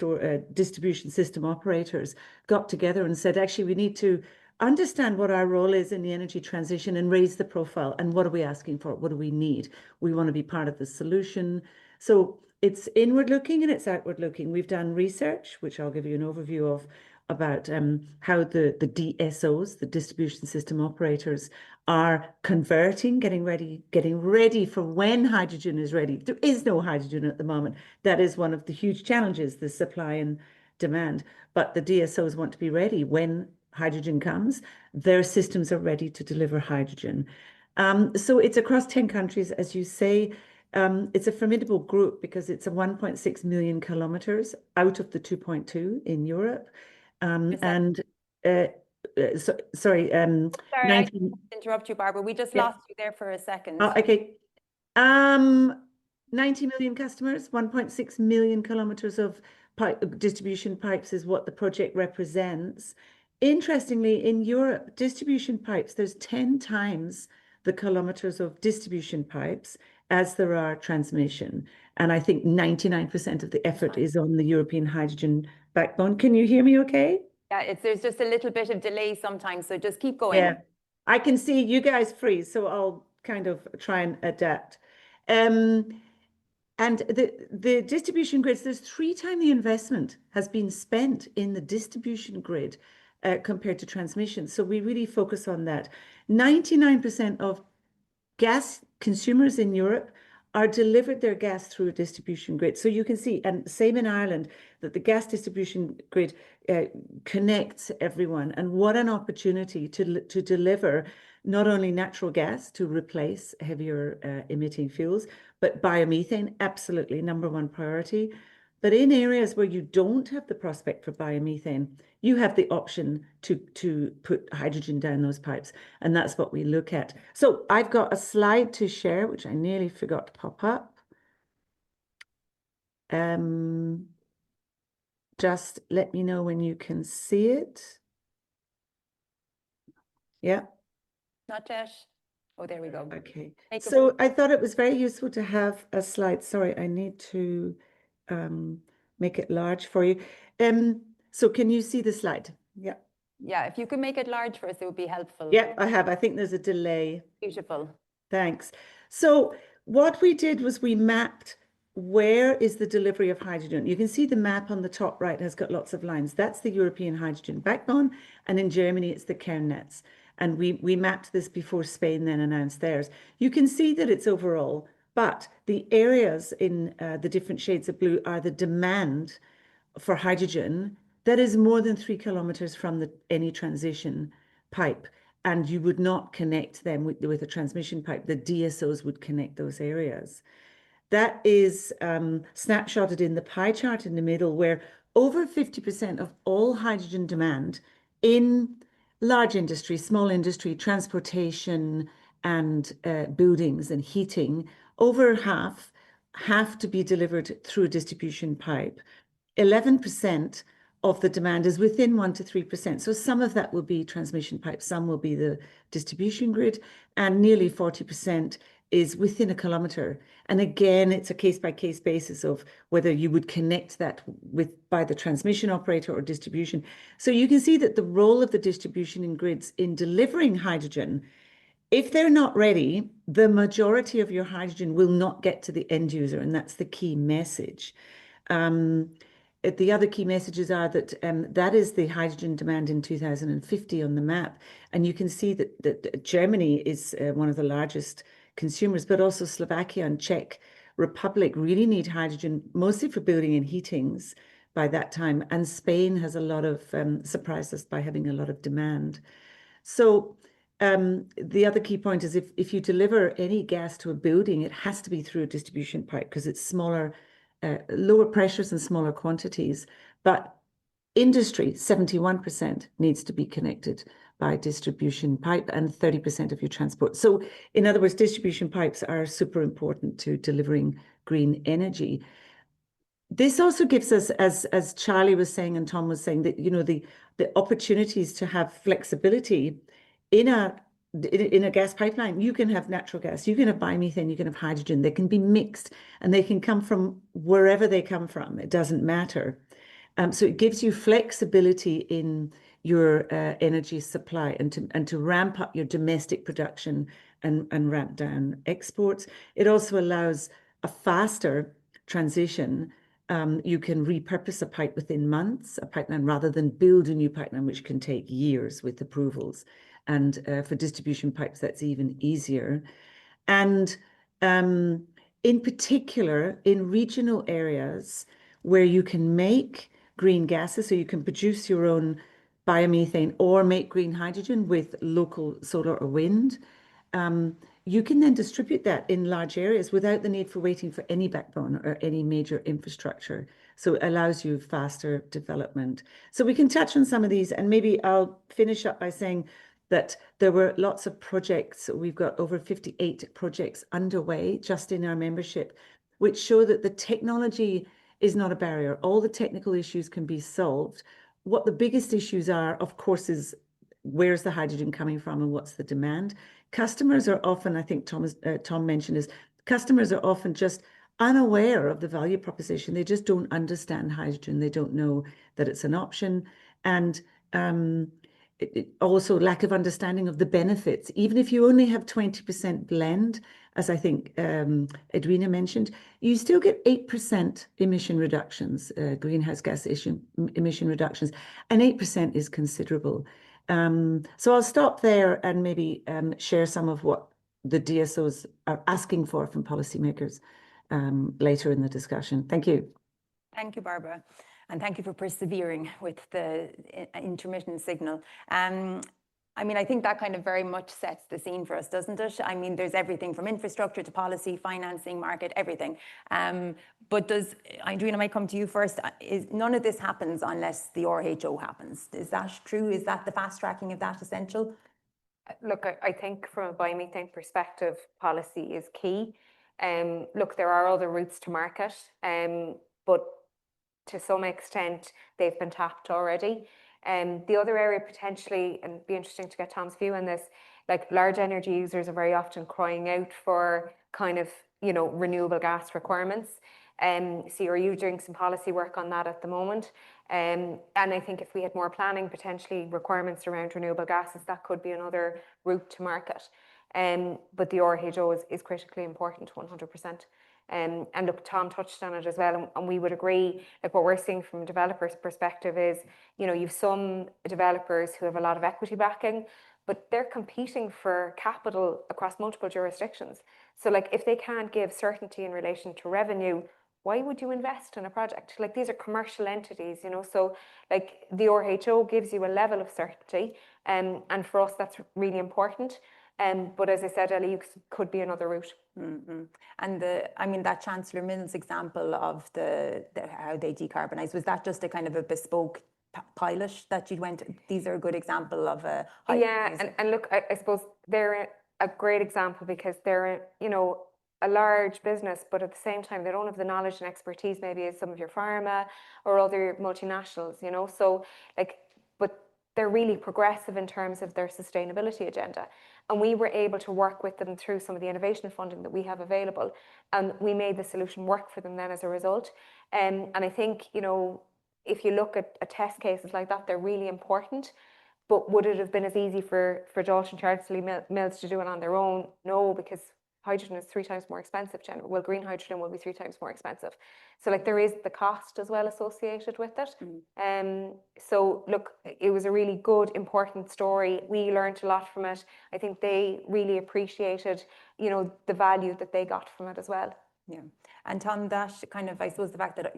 H: distribution system operators got together and said, actually, we need to understand what our role is in the energy transition and raise the profile. And what are we asking for? What do we need? We want to be part of the solution. So it's inward looking and it's outward looking. We've done research, which I'll give you an overview of, about how the DSOs, the distribution system operators, are converting, getting ready for when hydrogen is ready. There is no hydrogen at the moment. That is one of the huge challenges, the supply and demand. But the DSOs want to be ready when hydrogen comes. Their systems are ready to deliver hydrogen. So it's across 10 countries, as you say. It's a formidable group because it's a 1.6 million kilometers out of the 2.2 in Europe. And
B: Sorry,
H: 19.
B: I interrupt you, Barbara. We just lost you there for a second.
H: Oh, okay. 90 million customers, 1.6 million kilometers of distribution pipes is what the project represents. Interestingly, in Europe, distribution pipes, there's 10 times the kilometers of distribution pipes as there are transmission. And I think 99% of the effort is on the European hydrogen backbone. Can you hear me okay?
B: Yeah, there's just a little bit of delay sometimes, so just keep going.
H: Yeah, I can see you guys freeze, so I'll kind of try and adapt. And the distribution grids, there's 3 times the investment has been spent in the distribution grid compared to transmission. So we really focus on that. 99% of gas consumers in Europe are delivered their gas through a distribution grid. So you can see, and same in Ireland, that the gas distribution grid connects everyone. And what an opportunity to deliver not only natural gas to replace heavier emitting fuels, but biomethane, absolutely #1 priority. But in areas where you don't have the prospect for biomethane, you have the option to put hydrogen down those pipes. And that's what we look at. So I've got a slide to share, which I nearly forgot to pop up. Just let me know when you can see it. Yeah.
B: Not yet. Oh, there we go.
H: Okay. So I thought it was very useful to have a slide. Sorry, I need to make it large for you. So can you see the slide? Yeah.
B: Yeah, if you could make it large for us, it would be helpful.
H: Yeah, I have. I think there's a delay.
B: Beautiful.
H: Thanks. So what we did was we mapped where is the delivery of hydrogen. You can see the map on the top right has got lots of lines. That's the European hydrogen backbone. And in Germany, it's the Kernnetz. And we mapped this before Spain then announced theirs. You can see that it's overall, but the areas in the different shades of blue are the demand for hydrogen that is more than 3 kilometers from any transition pipe. And you would not connect them with a transmission pipe. The DSOs would connect those areas. That is snapshotted in the pie chart in the middle, where over 50% of all hydrogen demand in large industry, small industry, transportation, and buildings and heating, over half have to be delivered through a distribution pipe. 11% of the demand is within 1 to 3%. So some of that will be transmission pipes, some will be the distribution grid, and nearly 40% is within a kilometer. And again, it's a case-by-case basis of whether you would connect that by the transmission operator or distribution. So you can see that the role of the distribution in grids in delivering hydrogen, if they're not ready, the majority of your hydrogen will not get to the end user, and that's the key message. The other key messages are that that is the hydrogen demand in 2050 on the map. And you can see that Germany is one of the largest consumers, but also Slovakia and Czech Republic really need hydrogen, mostly for building and heatings by that time. And Spain has a lot of, surprised us by having a lot of demand. So the other key point is if you deliver any gas to a building, it has to be through a distribution pipe because it's smaller, lower pressures and smaller quantities. But industry, 71% needs to be connected by distribution pipe and 30% of your transport. So in other words, distribution pipes are super important to delivering green energy. This also gives us, as Charlie was saying and Tom was saying, that the opportunities to have flexibility in a gas pipeline. You can have natural gas, you can have biomethane, you can have hydrogen. They can be mixed and they can come from wherever they come from. It doesn't matter. So it gives you flexibility in your energy supply and to ramp up your domestic production and ramp down exports. It also allows a faster transition, you can repurpose a pipe within months, a pipeline, rather than build a new pipeline, which can take years with approvals. And for distribution pipes, that's even easier. And in particular, in regional areas where you can make green gases, so you can produce your own biomethane or make green hydrogen with local solar or wind, you can then distribute that in large areas without the need for waiting for any backbone or any major infrastructure. So it allows you faster development. So we can touch on some of these, and maybe I'll finish up by saying that there were lots of projects. We've got over 58 projects underway just in our membership, which show that the technology is not a barrier. All the technical issues can be solved. What the biggest issues are, of course, is where's the hydrogen coming from and what's the demand? Customers are often, I think Tom mentioned, is customers are often just unaware of the value proposition. They just don't understand hydrogen. They don't know that it's an option. And also lack of understanding of the benefits. Even if you only have 20% blend, as I think Edwina mentioned, you still get 8% emission reductions, greenhouse gas emission reductions, and 8% is considerable. So I'll stop there and maybe share some of what the DSOs are asking for from policymakers later in the discussion. Thank you.
B: Thank you, Barbara. And thank you for persevering with the intermittent signal. I mean, I think that kind of very much sets the scene for us, doesn't it? I mean, there's everything from infrastructure to policy, financing, market, everything. But Edwina, I might come to you first. None of this happens unless the RHO happens. Is that true? Is that the fast tracking of that essential?
D: Look, I think from a biomethane perspective, policy is key. Look, there are other routes to market, but to some extent, they've been tapped already. The other area potentially, and it'd be interesting to get Tom's view on this, like large energy users are very often crying out for kind of, renewable gas requirements. So are you doing some policy work on that at the moment? And I think if we had more planning, potentially requirements around renewable gases, that could be another route to market. But the RHO is critically important, 100%. And look, Tom touched on it as well, and we would agree, like what we're seeing from a developer's perspective is, you've some developers who have a lot of equity backing, but they're competing for capital across multiple jurisdictions. So like if they can't give certainty in relation to revenue, why would you invest in a project? Like these are commercial entities, so like the RHO gives you a level of certainty, and for us that's really important. But as I said, Ellie, could be another route.
B: Mm-hmm. And that Chancellor Mills example of how they decarbonise, was that just a kind of a bespoke pilot that you went? These are a good example of a.
D: Yeah, and look, I suppose they're a great example because they're a large business, but at the same time they don't have the knowledge and expertise maybe as some of your pharma or other multinationals. So like, but they're really progressive in terms of their sustainability agenda. And we were able to work with them through some of the innovation funding that we have available. And we made the solution work for them then as a result. And I think, if you look at test cases like that, they're really important. But would it have been as easy for Dalton Charlesley Mills to do it on their own? No, because hydrogen is 3 times more expensive. Well, green hydrogen will be 3 times more expensive. So like there is the cost as well associated with it. So look, it was a really good, important story. We learned a lot from it. I think they really appreciated, the value that they got from it as well.
B: Yeah. And Tom, that kind of, I suppose the fact that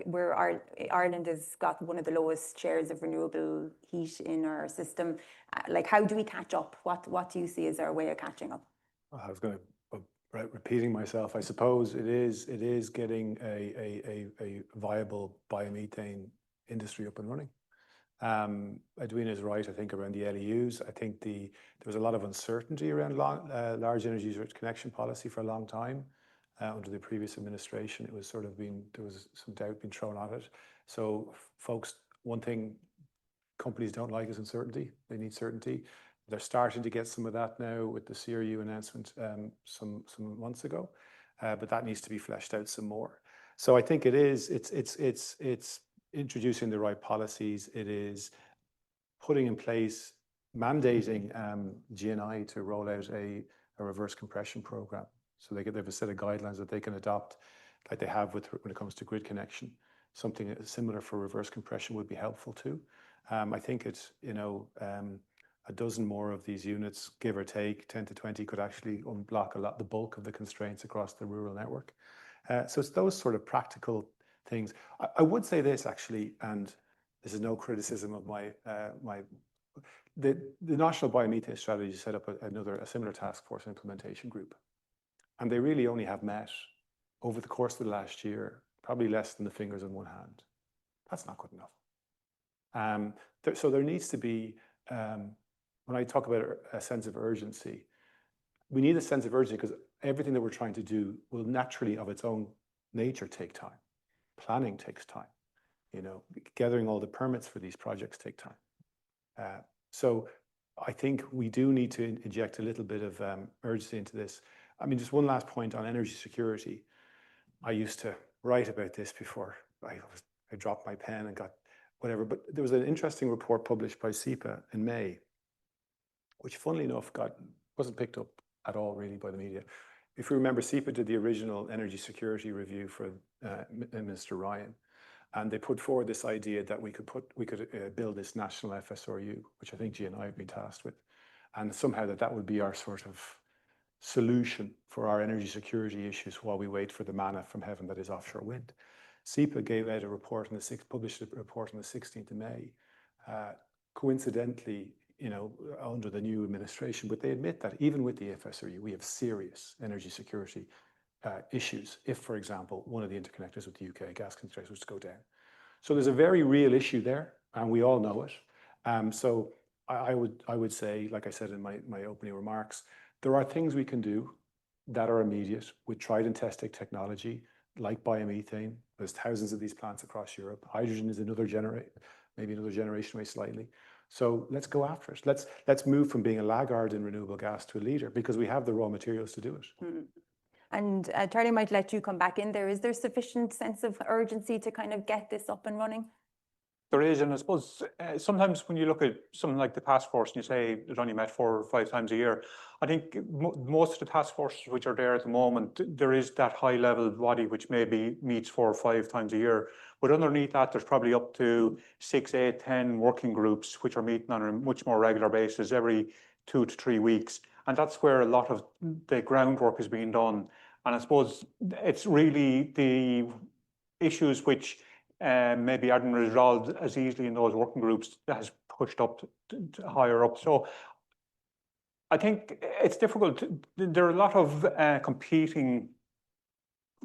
B: Ireland has got one of the lowest shares of renewable heat in our system, like how do we catch up? What do you see as our way of catching up?
E: I was going to, repeating myself, I suppose it is getting a viable biomethane industry up and running. Edwina is right, I think, around the LEUs. I think there was a lot of uncertainty around large energy user connection policy for a long time. Under the previous administration, there was some doubt being thrown at it. So folks, one thing companies don't like is uncertainty. They need certainty. They're starting to get some of that now with the CRU announcement some months ago, but that needs to be fleshed out some more. So I think it's introducing the right policies. It is putting in place, mandating GNI to roll out a reverse compression program. So they have a set of guidelines that they can adopt like they have when it comes to grid connection. Something similar for reverse compression would be helpful too. I think it's, a dozen more of these units, give or take 10 to 20, could actually unblock the bulk of the constraints across the rural network. So it's those sort of practical things. I would say this actually, and this is no criticism of the National Biomethane Strategy set up a similar task force implementation group. And they really only have met over the course of the last year, probably less than the fingers on one hand. That's not good enough. So there needs to be, when I talk about a sense of urgency, we need a sense of urgency because everything that we're trying to do will naturally, of its own nature, take time. Planning takes time. Gathering all the permits for these projects take time. So I think we do need to inject a little bit of urgency into this. I mean, just one last point on energy security. I used to write about this before I dropped my pen and got whatever, but there was an interesting report published by SEPA in May, which funnily enough wasn't picked up at all really by the media. If you remember, SEPA did the original energy security review for Minister Ryan, and they put forward this idea that we could build this national FSRU, which I think G and I have been tasked with, and somehow that would be our sort of solution for our energy security issues while we wait for the manna from heaven that is offshore wind. SEPA gave out a report published a report on the 16th of May, coincidentally, under the new administration, but they admit that even with the FSRU, we have serious energy security issues if, for example, one of the interconnectors with the UK gas contracts was to go down. So there's a very real issue there, and we all know it. So I would say, like I said in my opening remarks, there are things we can do that are immediate with tried and tested technology, like biomethane. There's thousands of these plants across Europe. Hydrogen is maybe another generation away slightly. So let's go after it. Let's move from being a laggard in renewable gas to a leader because we have the raw materials to do it.
B: Mm. And Charlie, I might let you come back in there. Is there sufficient sense of urgency to kind of get this up and running?
G: There is, and I suppose sometimes when you look at something like the task force and you say it only met 4 or 5 times a year, I think most of the task forces which are there at the moment, there is that high level body which maybe meets 4 or 5 times a year. But underneath that, there's probably up to 6, 8, 10 working groups which are meeting on a much more regular basis every 2 to 3 weeks. And that's where a lot of the groundwork is being done. And I suppose it's really the issues which maybe aren't resolved as easily in those working groups that has pushed up to higher up. So I think it's difficult. There are a lot of competing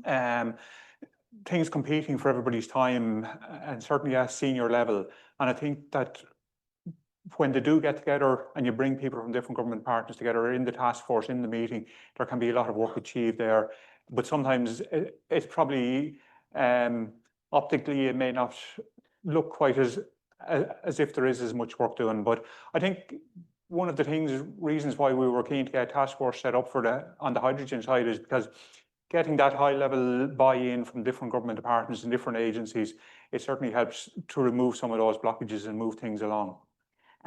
G: things competing for everybody's time, and certainly at senior level. And I think that when they do get together and you bring people from different government partners together in the task force, in the meeting, there can be a lot of work achieved there. But sometimes it's probably optically it may not look quite as if there is as much work doing. But I think one of the reasons why we were keen to get a task force set up on the hydrogen side is because getting that high level buy-in from different government departments and different agencies, it certainly helps to remove some of those blockages and move things along.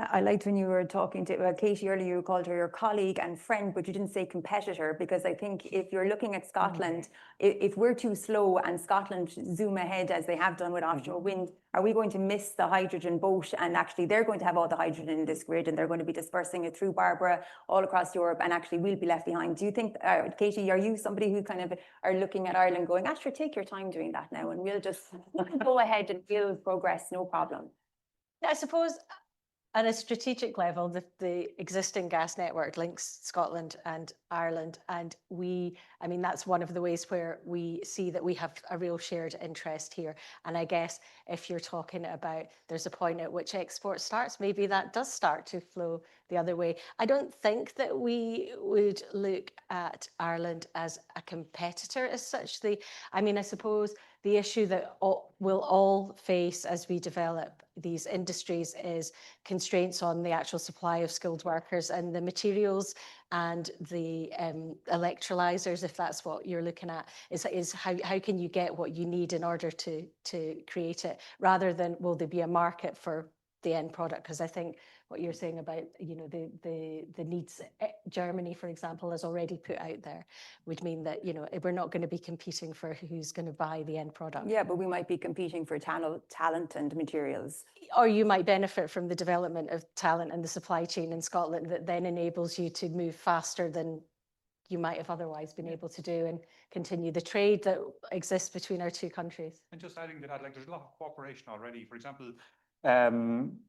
B: I liked when you were talking to Katie earlier, you called her your colleague and friend, but you didn't say competitor, because I think if you're looking at Scotland, if we're too slow and Scotland zoom ahead as they have done with offshore wind, are we going to miss the hydrogen boat? And actually they're going to have all the hydrogen in this grid and they're going to be dispersing it through Barbara all across Europe, and actually we'll be left behind. Do you think, Katie, are you somebody who kind of are looking at Ireland going, actually take your time doing that now and we'll just go ahead and we'll progress, no problem?
F: I suppose at a strategic level, the existing gas network links Scotland and Ireland, and that's one of the ways where we see that we have a real shared interest here. And I guess if you're talking about there's a point at which export starts, maybe that does start to flow the other way. I don't think that we would look at Ireland as a competitor as such. I suppose the issue that we'll all face as we develop these industries is constraints on the actual supply of skilled workers and the materials and the electrolyzers, if that's what you're looking at, is how can you get what you need in order to create it, rather than will there be a market for the end product. Because I think what you're saying about, you know, the needs Germany, for example, has already put out there would mean that, you know, we're not going to be competing for who's going to buy the end product.
B: Yeah, but we might be competing for talent and materials.
F: Or you might benefit from the development of talent and the supply chain in Scotland that then enables you to move faster than you might have otherwise been able to do, and continue the trade that exists between our two countries.
G: And just adding to that, like, there's a lot of cooperation already. For example,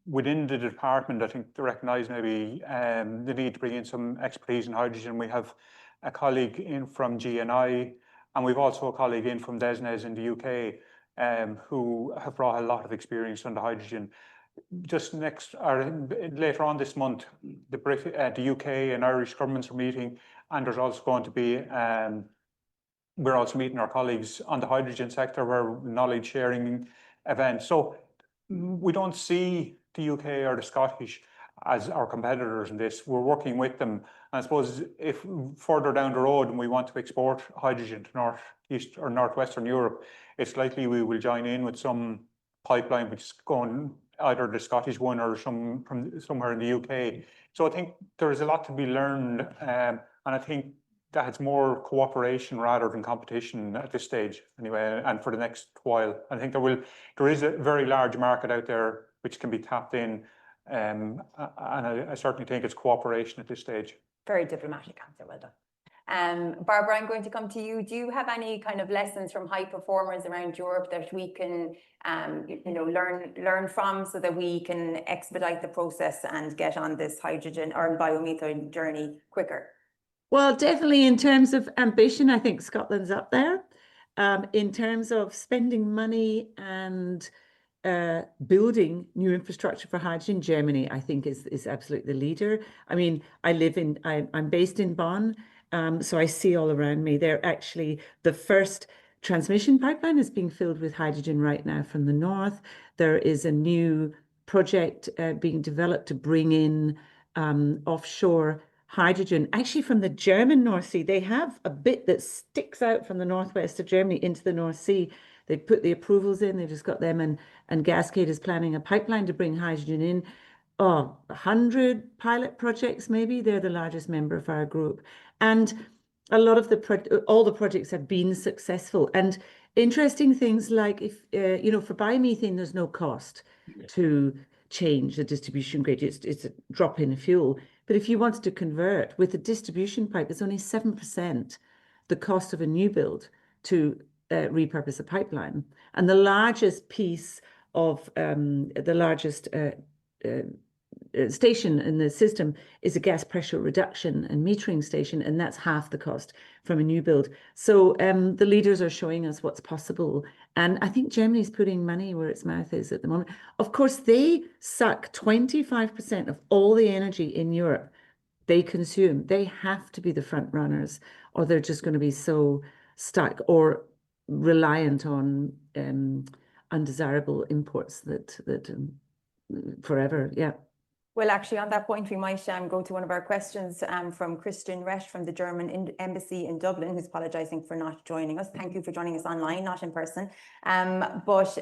G: within the department, I think they recognise maybe the need to bring in some expertise in hydrogen. We have a colleague in from GNI, and we've also a colleague in from DESNZ in the UK, who have brought a lot of experience on the hydrogen. Just next, or later on this month, the UK and Irish governments are meeting, and there's also going to be, we're also meeting our colleagues on the hydrogen sector, where knowledge sharing event. So we don't see the UK or the Scottish as our competitors in this. We're working with them. And I suppose if further down the road and we want to export hydrogen to North East or Northwestern Europe, it's likely we will join in with some pipeline which is going either the Scottish one or some from somewhere in the UK. So I think there is a lot to be learned, and I think that it's more cooperation rather than competition at this stage, anyway, and for the next while. I think there is a very large market out there which can be tapped in, and I certainly think it's cooperation at this stage.
B: Very diplomatic answer, well done. Barbara, I'm going to come to you. Do you have any kind of lessons from high performers around Europe that we can, learn from, so that we can expedite the process and get on this hydrogen or biomethane journey quicker?
H: Well, definitely in terms of ambition, I think Scotland's up there. In terms of spending money and building new infrastructure for hydrogen, Germany, I think, is absolutely the leader. I mean, I'm based in Bonn, so I see all around me. They're actually the first transmission pipeline is being filled with hydrogen right now from the north. There is a new project being developed to bring in offshore hydrogen, actually from the German North Sea. They have a bit that sticks out from the northwest of Germany into the North Sea. They put the approvals in, they just got them, and Gascade is planning a pipeline to bring hydrogen in. 100 pilot projects, maybe. They're the largest member of our group. And a lot of all the projects have been successful. And interesting things like, if, for biomethane, there's no cost to change the distribution grid. It's a drop in fuel. But if you wanted to convert with a distribution pipe, it's only 7% the cost of a new build to repurpose a pipeline. And the largest piece of the largest station in the system is a gas pressure reduction and metering station, and that's half the cost from a new build. So the leaders are showing us what's possible. And I think Germany's putting money where its mouth is at the moment. Of course, they suck 25% of all the energy in Europe they consume. They have to be the front runners, or they're just going to be so stuck or reliant on undesirable imports that forever. Yeah.
B: Well, actually, on that point, we might go to one of our questions from Christian Resch from the German Embassy in Dublin, who's apologising for not joining us. Thank you for joining us online, not in person. But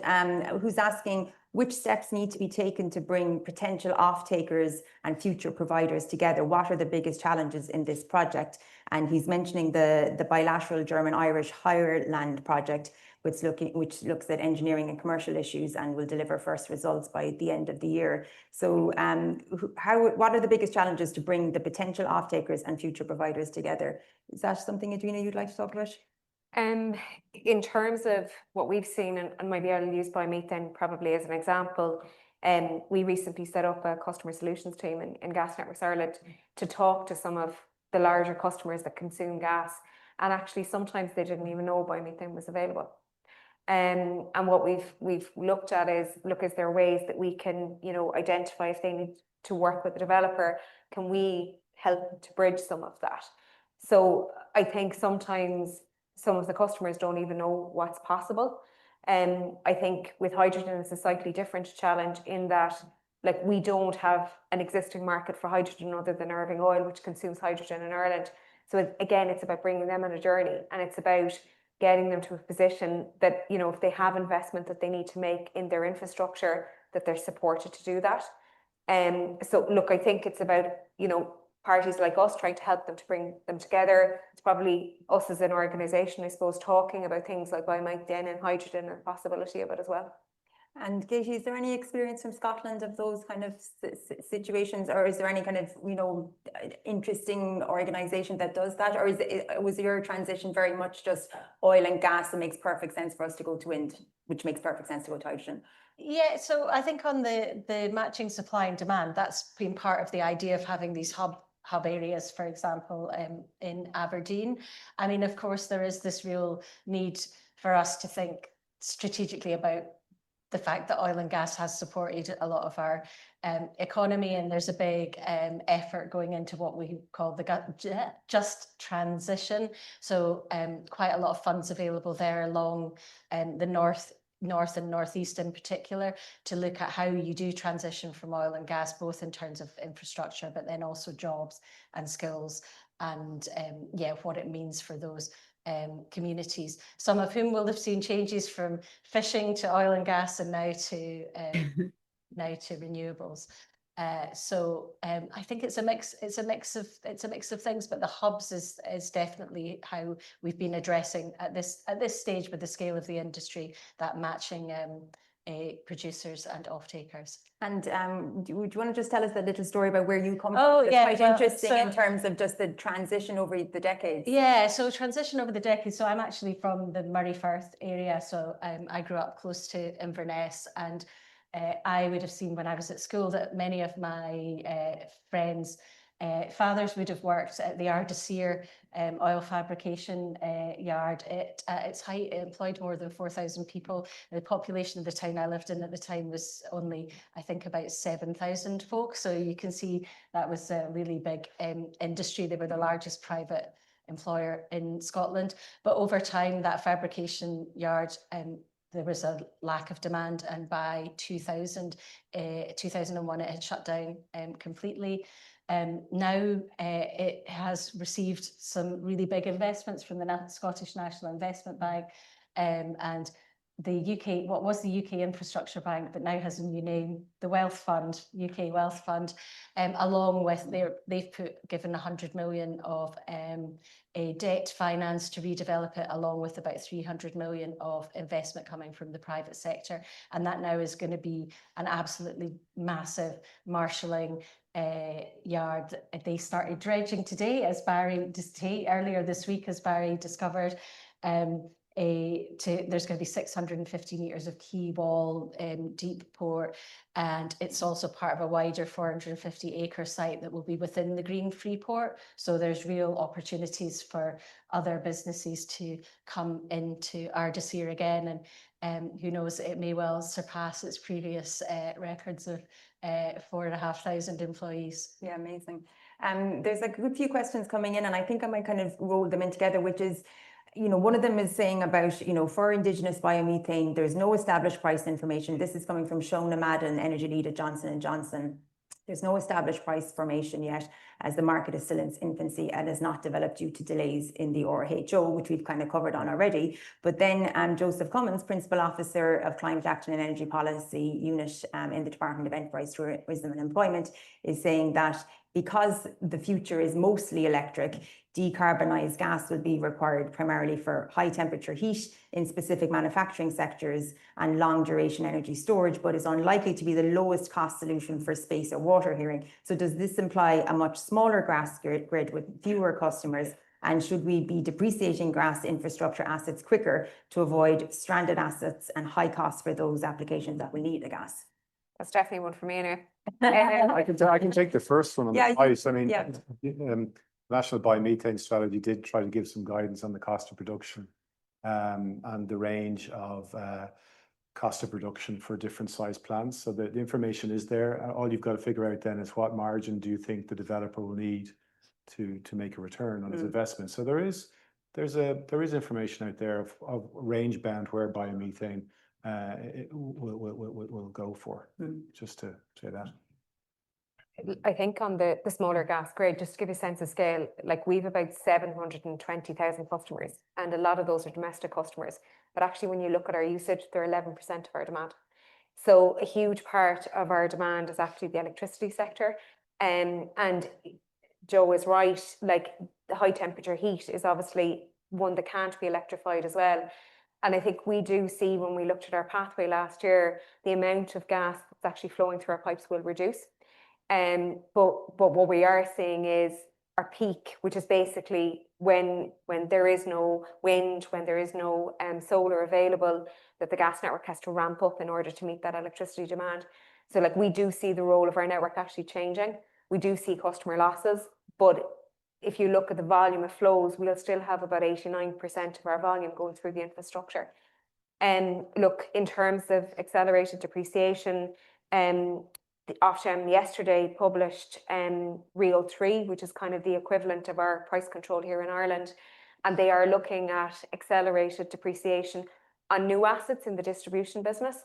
B: who's asking which steps need to be taken to bring potential off-takers and future providers together? What are the biggest challenges in this project? And he's mentioning the bilateral German-Irish Highland project, which looks at engineering and commercial issues and will deliver first results by the end of the year. So what are the biggest challenges to bring the potential off-takers and future providers together? Is that something, Edwina, you'd like to talk about?
D: In terms of what we've seen, and maybe I'll use biomethane probably as an example, we recently set up a customer solutions team in Gas Networks Ireland to talk to some of the larger customers that consume gas, and actually sometimes they didn't even know biomethane was available. And what we've looked at is there ways that we can identify if they need to work with the developer, can we help to bridge some of that? So I think sometimes some of the customers don't even know what's possible. I think with hydrogen it's a slightly different challenge in that, like, we don't have an existing market for hydrogen other than Irving Oil, which consumes hydrogen in Ireland. So again, it's about bringing them on a journey, and it's about getting them to a position that, if they have investment that they need to make in their infrastructure, that they're supported to do that. So look, I think it's about, you know, parties like us trying to help them to bring them together. It's probably us as an organisation, I suppose, talking about things like biomethane and hydrogen and the possibility of it as well.
B: And Katie, is there any experience from Scotland of those kind of situations, or is there any kind of, you know, interesting organisation that does that, or was your transition very much just oil and gas? It makes perfect sense for us to go to wind, which makes perfect sense to go to hydrogen.
F: Yeah, so I think on the matching supply and demand, that's been part of the idea of having these hub areas, for example, in Aberdeen. I mean, of course, there is this real need for us to think strategically about the fact that oil and gas has supported a lot of our economy, and there's a big effort going into what we call the just transition. So quite a lot of funds available there along the north and northeast in particular, to look at how you do transition from oil and gas, both in terms of infrastructure, but then also jobs and skills, and yeah, what it means for those communities, some of whom will have seen changes from fishing to oil and gas, and now to renewables. So I think it's a mix. It's a mix of things. But the hubs is definitely how we've been addressing at this stage, with the scale of the industry, that matching producers and off-takers.
B: And do you want to just tell us a little story about where you come from?
F: Oh,
B: It's
F: yeah,
B: quite
F: well,
B: interesting
F: so,
B: in terms of just the transition over the decades.
F: Yeah, so transition over the decades. So I'm actually from the Moray Firth area. So I grew up close to Inverness, and I would have seen when I was at school that many of my friends' fathers would have worked at the Ardasir oil fabrication yard. At its height, it employed more than 4,000 people. The population of the town I lived in at the time was only, I think, about 7,000 folks. So you can see that was a really big industry. They were the largest private employer in Scotland. But over time, that fabrication yard, there was a lack of demand, and by 2001 it had shut down completely. Now it has received some really big investments from the Scottish National Investment Bank, and the UK, what was the UK Infrastructure Bank, but now has a new name, the Wealth Fund, UK Wealth Fund, along with they've given 100 million of a debt finance to redevelop it, along with about 300 million of investment coming from the private sector. And that now is going to be an absolutely massive marshalling yard. They started dredging today, as Barry earlier this week, as Barry discovered. There's going to be 650 meters of quay wall, deep port, and it's also part of a wider 450-acre site that will be within the Green Freeport. So there's real opportunities for other businesses to come into Ardasir again, and who knows, it may well surpass its previous records of 4,500 employees.
B: Yeah, amazing. There's a good few questions coming in, and I think I might kind of roll them in together, which is, you know, one of them is saying about, you know, for Indigenous biomethane, there's no established price information. This is coming from Shona Madden, Energy Lead at Johnson & Johnson. There's no established price formation yet, as the market is still in its infancy and is not developed due to delays in the RHO, which we've kind of covered on already. But then Joseph Cummins, Principal Officer of Climate Action and Energy Policy Unit in the Department of Enterprise, Tourism and Employment, is saying that because the future is mostly electric, decarbonised gas will be required primarily for high temperature heat in specific manufacturing sectors and long duration energy storage, but is unlikely to be the lowest cost solution for space or water heating. So does this imply a much smaller gas grid with fewer customers? And should we be depreciating gas infrastructure assets quicker to avoid stranded assets and high costs for those applications that will need the gas?
D: That's definitely one for me anyway.
E: I can take the first one on the price. I mean,
B: yeah.
E: National Biomethane Strategy did try to give some guidance on the cost of production and the range of cost of production for different size plants. So the information is there. All you've got to figure out then is what margin do you think the developer will need to make a return on his investment. So there is information out there of range bound where biomethane it will go for. Just to say that.
D: I think on the smaller gas grid, just to give you a sense of scale, like we've about 720,000 customers, and a lot of those are domestic customers. But actually, when you look at our usage, they're 11% of our demand. So a huge part of our demand is actually the electricity sector. And Joe is right, like the high temperature heat is obviously one that can't be electrified as well. And I think we do see, when we looked at our pathway last year, the amount of gas that's actually flowing through our pipes will reduce. But what we are seeing is our peak, which is basically when there is no wind, when there is no solar available, that the gas network has to ramp up in order to meet that electricity demand. So like we do see the role of our network actually changing. We do see customer losses, but if you look at the volume of flows, we'll still have about 89% of our volume going through the infrastructure. And look, in terms of accelerated depreciation, the Ofgem yesterday published RIIO-3, which is kind of the equivalent of our price control here in Ireland, and they are looking at accelerated depreciation on new assets in the distribution business.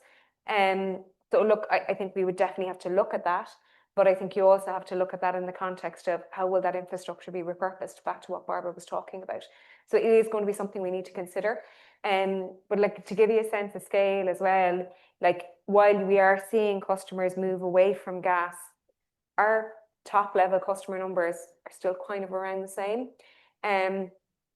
D: So look, I think we would definitely have to look at that, but I think you also have to look at that in the context of how will that infrastructure be repurposed, back to what Barbara was talking about. So it is going to be something we need to consider. But like, to give you a sense of scale as well, like while we are seeing customers move away from gas, our top level customer numbers are still kind of around the same. And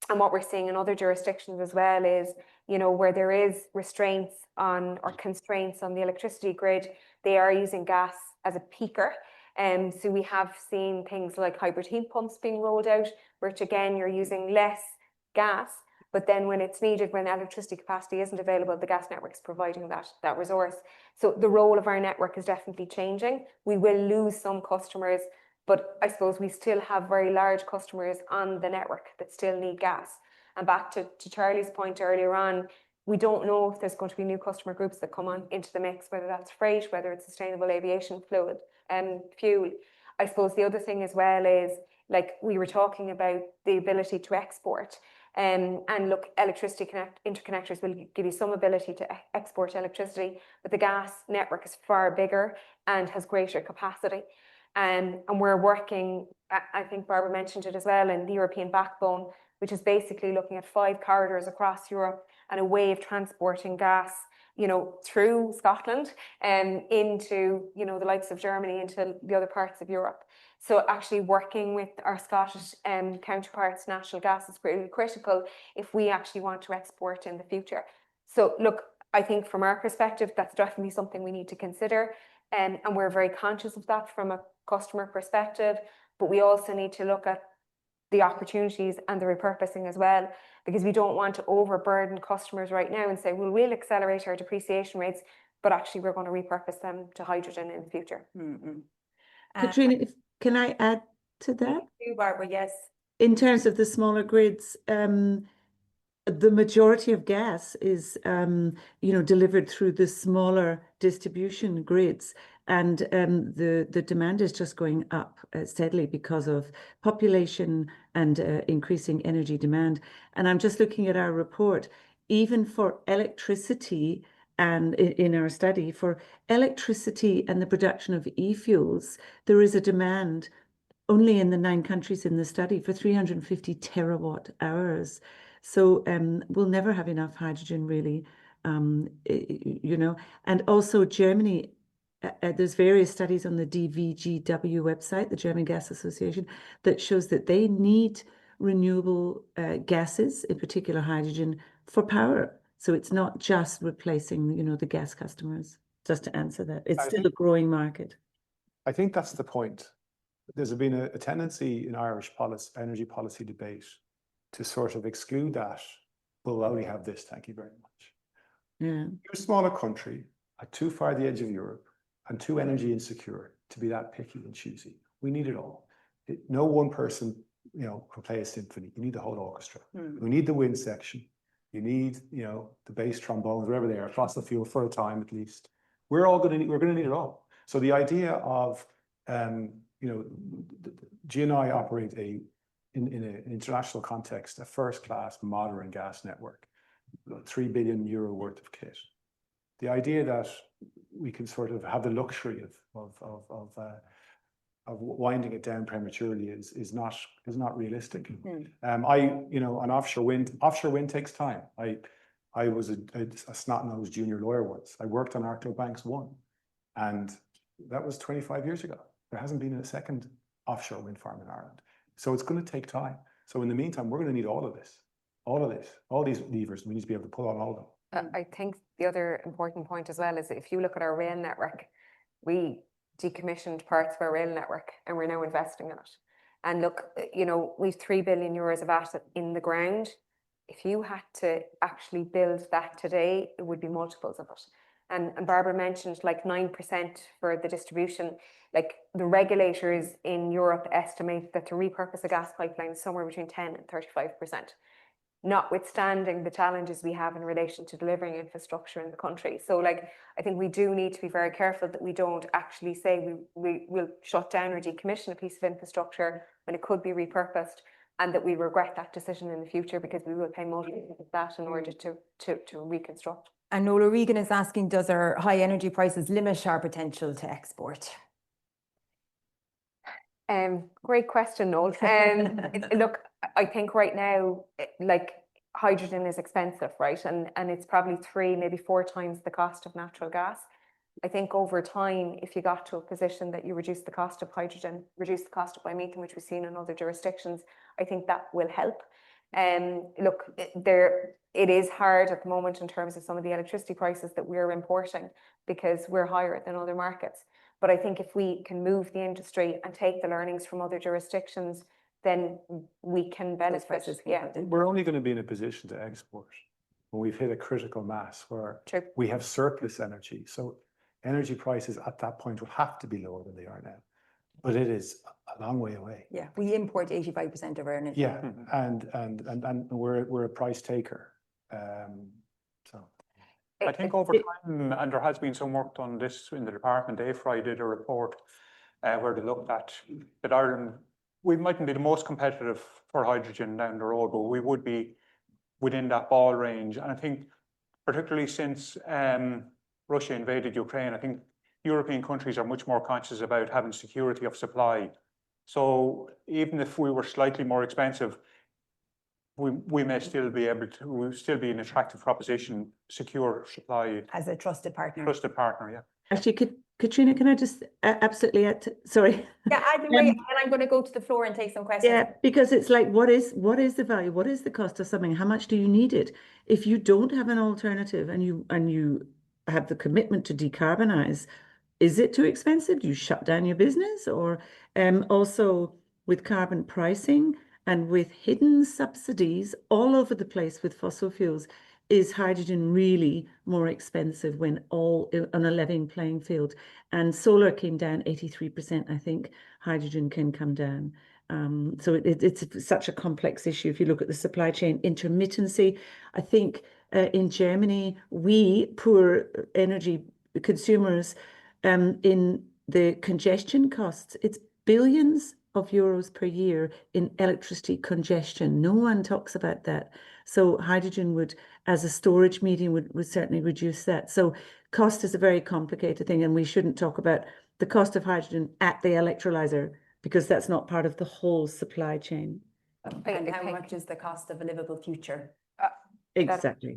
D: what we're seeing in other jurisdictions as well is, you know, where there is restraints on or constraints on the electricity grid, they are using gas as a peaker. So we have seen things like hybrid heat pumps being rolled out, which again, you're using less gas, but then when it's needed, when electricity capacity isn't available, the gas network is providing that resource. So the role of our network is definitely changing. We will lose some customers, but I suppose we still have very large customers on the network that still need gas. And back to Charlie's point earlier on, we don't know if there's going to be new customer groups that come on into the mix, whether that's freight, whether it's sustainable aviation fluid and fuel. I suppose the other thing as well is, like we were talking about the ability to export. And look, electricity interconnectors will give you some ability to export electricity, but the gas network is far bigger and has greater capacity. And we're working, I think Barbara mentioned it as well, in the European backbone, which is basically looking at 5 corridors across Europe and a way of transporting gas, you know, through Scotland and into, you know, the likes of Germany, into the other parts of Europe. So actually working with our Scottish counterparts, national gas, is really critical if we actually want to export in the future. So look, I think from our perspective, that's definitely something we need to consider. And we're very conscious of that from a customer perspective, but we also need to look at the opportunities and the repurposing as well, because we don't want to overburden customers right now and say, well, we'll accelerate our depreciation rates, but actually we're going to repurpose them to hydrogen in the future.
H: Katrina, can I add to that?
B: You, Barbara, yes.
H: In terms of the smaller grids, the majority of gas is, you know, delivered through the smaller distribution grids, and the demand is just going up steadily because of population and increasing energy demand. And I'm just looking at our report, even for electricity, and in our study for electricity and the production of e-fuels, there is a demand only in the 9 countries in the study for 350 terawatt hours. So we'll never have enough hydrogen, really, you know. And also Germany, there's various studies on the DVGW website, the German Gas Association, that shows that they need renewable gases, in particular hydrogen, for power. So it's not just replacing, you know, the gas customers. Just to answer that, it's still a growing market.
E: I think that's the point. There's been a tendency in Irish energy policy debate to sort of exclude that. We'll only have this, thank you very much.
H: Yeah.
E: You're a smaller country, too far the edge of Europe, and too energy insecure to be that picky and choosy. We need it all. No one person, you know, can play a symphony. You need the whole orchestra. We need the wind section. You need, you know, the bass trombones, wherever they are, fossil fuel for a time at least. We're going to need it all. So the idea of, you know, GNI operate in an international context, a first-class modern gas network, €3 billion worth of kit. The idea that we can sort of have the luxury of winding it down prematurely is not realistic. You know, on offshore wind takes time. I was a snot-nosed junior lawyer once. I worked on Arklow Banks 1, and that was 25 years ago. There hasn't been a second offshore wind farm in Ireland. So it's going to take time. So in the meantime, we're going to need all of this, all these levers. We need to be able to pull on all of them.
I: I think the other important point as well is if you look at our rail network, we decommissioned parts of our rail network and we're now investing in it. And look, you know, we've 3 billion euros of asset in the ground. If you had to actually build that today, it would be multiples of it. And Barbara mentioned like 9% for the distribution. Like the regulators in Europe estimate that to repurpose a gas pipeline is somewhere between 10 and 35%. Notwithstanding the challenges we have in relation to delivering infrastructure in the country. So like, I think we do need to be very careful that we don't actually say we will shut down or decommission a piece of infrastructure when it could be repurposed, and that we regret that decision in the future because we will pay multiples of that in order to reconstruct.
B: And Nola Regan is asking, does our high energy prices limit our potential to export?
I: Great question, Noel. Look, I think right now, like hydrogen is expensive, right? And it's probably 3, maybe 4 times the cost of natural gas. I think over time, if you got to a position that you reduce the cost of hydrogen, reduce the cost of biomethane, which we've seen in other jurisdictions, I think that will help. Look, it is hard at the moment in terms of some of the electricity prices that we're importing because we're higher than other markets. But I think if we can move the industry and take the learnings from other jurisdictions, then we can benefit. Yeah.
E: We're only going to be in a position to export when we've hit a critical mass where we have surplus energy. So energy prices at that point will have to be lower than they are now. But it is a long way away.
B: Yeah, we import 85% of our energy.
E: Yeah, and we're a price taker. So
G: I think over time, and there has been some work done this in the department. AFRI did a report where they looked at that Ireland, we mightn't be the most competitive for hydrogen down the road, but we would be within that ball range. And I think particularly since Russia invaded Ukraine, I think European countries are much more conscious about having security of supply. So even if we were slightly more expensive, we may still be able to, we'll still be an attractive proposition, secure supply.
B: As a trusted partner.
G: Trusted partner, yeah.
H: Actually, Katrina, can I just absolutely add to, sorry.
B: Yeah, either way, and I'm going to go to the floor and take some questions.
H: Yeah, because it's like, what is the value? What is the cost of something? How much do you need it? If you don't have an alternative and you have the commitment to decarbonize, is it too expensive? Do you shut down your business? Or also with carbon pricing and with hidden subsidies all over the place with fossil fuels, is hydrogen really more expensive when all on a level playing field? And solar came down 83%, I think hydrogen can come down. So it's such a complex issue. If you look at the supply chain intermittency, I think in Germany, we poor energy consumers, in the congestion costs, it's billions of euros per year in electricity congestion. No one talks about that. So hydrogen would, as a storage medium, would certainly reduce that. So cost is a very complicated thing, and we shouldn't talk about the cost of hydrogen at the electrolyzer because that's not part of the whole supply chain.
B: And how much is the cost of a livable future?
H: Exactly.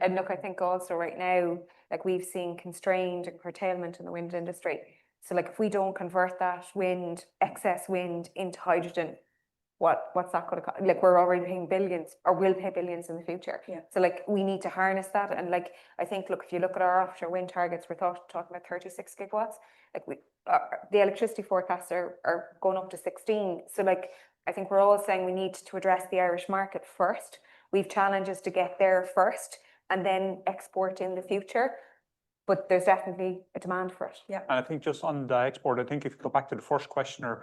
I: And look, I think also right now, like we've seen constrained and curtailment in the wind industry. So like if we don't convert that excess wind into hydrogen, what's that going to cost? Like we're already paying billions, or will pay billions in the future.
B: Yeah.
I: So like we need to harness that. And like I think, look, if you look at our offshore wind targets, we're talking about 36 gigawatts. Like the electricity forecasts are going up to 16. So like I think we're all saying we need to address the Irish market first. We've challenges to get there first and then export in the future. But there's definitely a demand for it.
B: Yeah.
G: And I think just on the export, I think if you go back to the first questioner,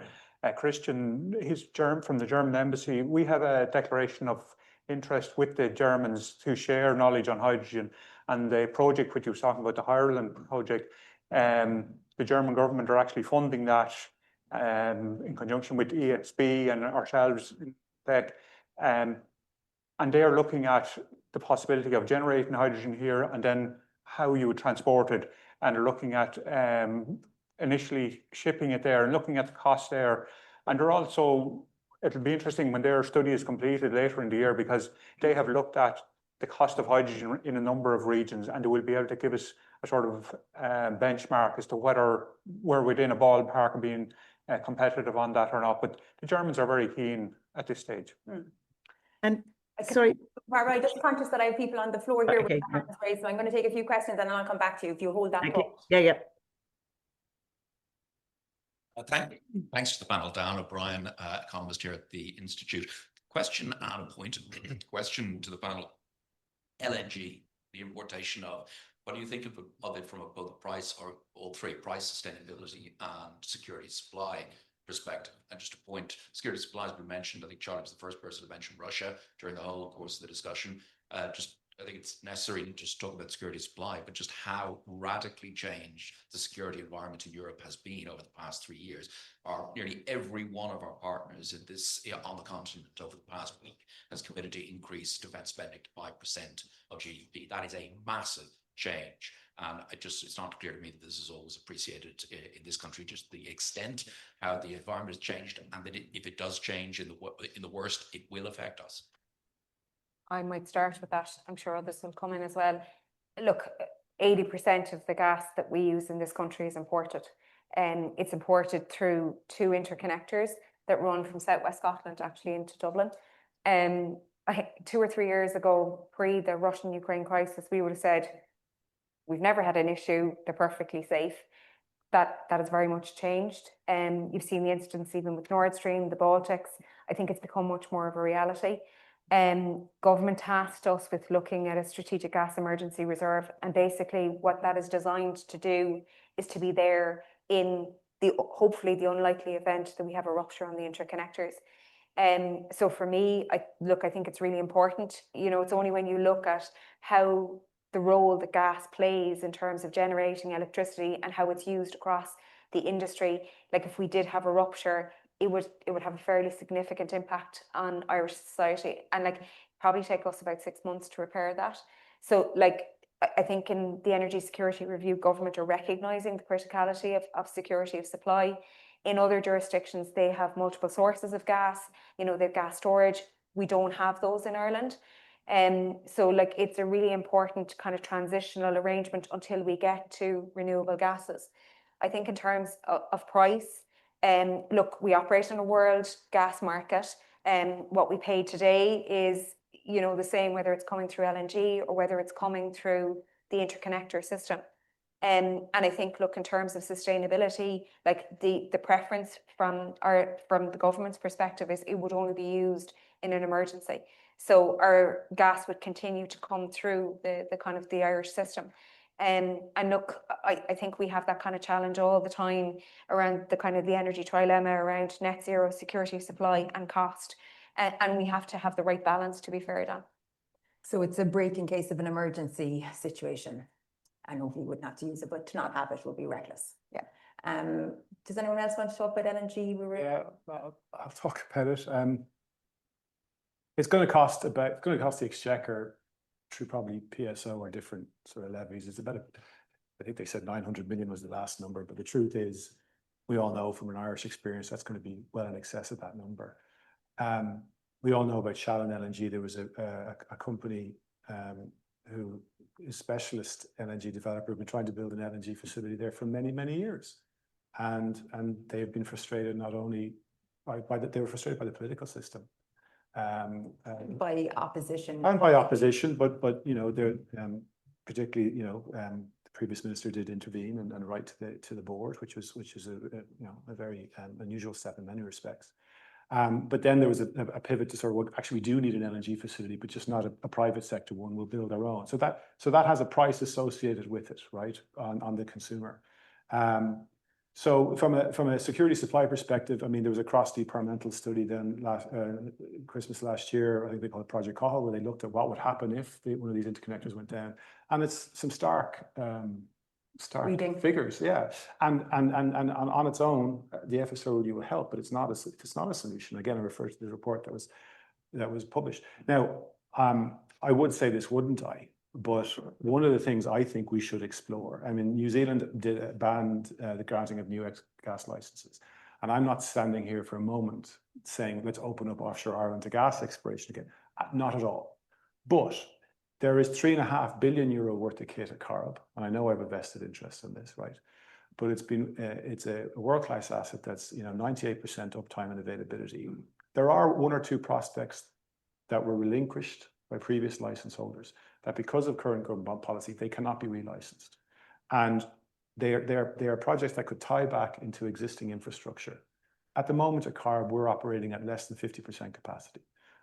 G: Christian, from the German embassy, we have a declaration of interest with the Germans to share knowledge on hydrogen. And the project which you was talking about, the Ireland project, the German government are actually funding that in conjunction with ESB and ourselves. And they are looking at the possibility of generating hydrogen here and then how you would transport it, and are looking at initially shipping it there and looking at the cost there. And they're also, it'll be interesting when their study is completed later in the year, because they have looked at the cost of hydrogen in a number of regions, and they will be able to give us a sort of benchmark as to whether we're within a ballpark of being competitive on that or not. But the Germans are very keen at this stage.
H: And sorry,
B: Barbara, I'm just conscious that I have people on the floor here with
H: okay,
B: their hands raised, so I'm going to take a few questions and then I'll come back to you if you hold that
H: okay,
B: thought.
H: yeah.
J: Thanks to the panel. Dan O'Brien, economist here at the Institute. Question and a point. Question to the panel. LNG, the importation of, what do you think of it from both a price, or all three, price, sustainability and security supply perspective? And just a point, security supply has been mentioned. I think Charlie was the first person to mention Russia during the whole course of the discussion. I think it's necessary to just talk about security supply, but just how radically changed the security environment in Europe has been over the past 3 years. Nearly every one of our partners on the continent over the past week has committed to increase defence spending to 5% of GDP. That is a massive change. And it's not clear to me that this is always appreciated in this country, just the extent how the environment has changed, and that if it does change in the worst, it will affect us.
I: I might start with that. I'm sure others will come in as well. Look, 80% of the gas that we use in this country is imported. And it's imported through 2 interconnectors that run from southwest Scotland actually into Dublin. 2 or 3 years ago, pre the Russian-Ukraine crisis, we would have said, we've never had an issue, they're perfectly safe. That has very much changed. You've seen the incidents even with Nord Stream, the Baltics. I think it's become much more of a reality. Government tasked us with looking at a strategic gas emergency reserve, and basically what that is designed to do is to be there in hopefully the unlikely event that we have a rupture on the interconnectors. So for me, I think it's really important. It's only when you look at how the role that gas plays in terms of generating electricity and how it's used across the industry, like if we did have a rupture, it would have a fairly significant impact on Irish society, and probably take us about 6 months to repair that. So I think in the Energy Security Review, government are recognising the criticality of security of supply. In other jurisdictions, they have multiple sources of gas. They have gas storage. We don't have those in Ireland. So it's a really important kind of transitional arrangement until we get to renewable gases. I think in terms of price, look, we operate in a world gas market, and what we pay today is, the same whether it's coming through LNG or whether it's coming through the interconnector system. And I think, look, in terms of sustainability, the preference from the government's perspective is it would only be used in an emergency. So our gas would continue to come through the kind of the Irish system. And look, I think we have that kind of challenge all the time around the kind of the energy trilemma around net zero, security of supply and cost. And we have to have the right balance, to be fair, Dan.
B: So it's a break in case of an emergency situation. I know we would not use it, but to not have it would be reckless. Yeah. Does anyone else want to talk about LNG?
E: Yeah, I'll talk about it. It's going to cost the Exchequer through probably PSO or different sort of levies. It's about, I think they said 900 million was the last number, but the truth is, we all know from an Irish experience that's going to be well in excess of that number. We all know about Shannon LNG. There was a company who is specialist LNG developer who've been trying to build an LNG facility there for many, many years, and they've been frustrated not only they were frustrated by the political system.
B: By opposition.
E: And by opposition, but they're particularly the previous minister did intervene and write to the board, which is a very unusual step in many respects. But then there was a pivot to sort of, well, actually we do need an LNG facility, but just not a private sector one. We'll build our own. So that has a price associated with it, right, on the consumer. So from a security supply perspective, I mean, there was a cross-departmental study then Christmas last year. I think they called it Project Cahill, where they looked at what would happen if one of these interconnectors went down, and it's some stark figures, yeah. And on its own, the FSRU will help, but it's not a solution. Again, I refer to the report that was published. Now, I would say this, wouldn't I? But one of the things I think we should explore, I mean, New Zealand banned the granting of new gas licenses. And I'm not standing here for a moment saying, let's open up offshore Ireland to gas exploration again. Not at all. But There is €3.5 billion worth of kit at Corrib, and I know I have a vested interest in this, right? But it's a world-class asset that's 98% uptime and availability. There are one or two prospects that were relinquished by previous license holders that, because of current government policy, they cannot be relicensed, and they are projects that could tie back into existing infrastructure. At the moment at Corrib, we're operating at less than 50% capacity.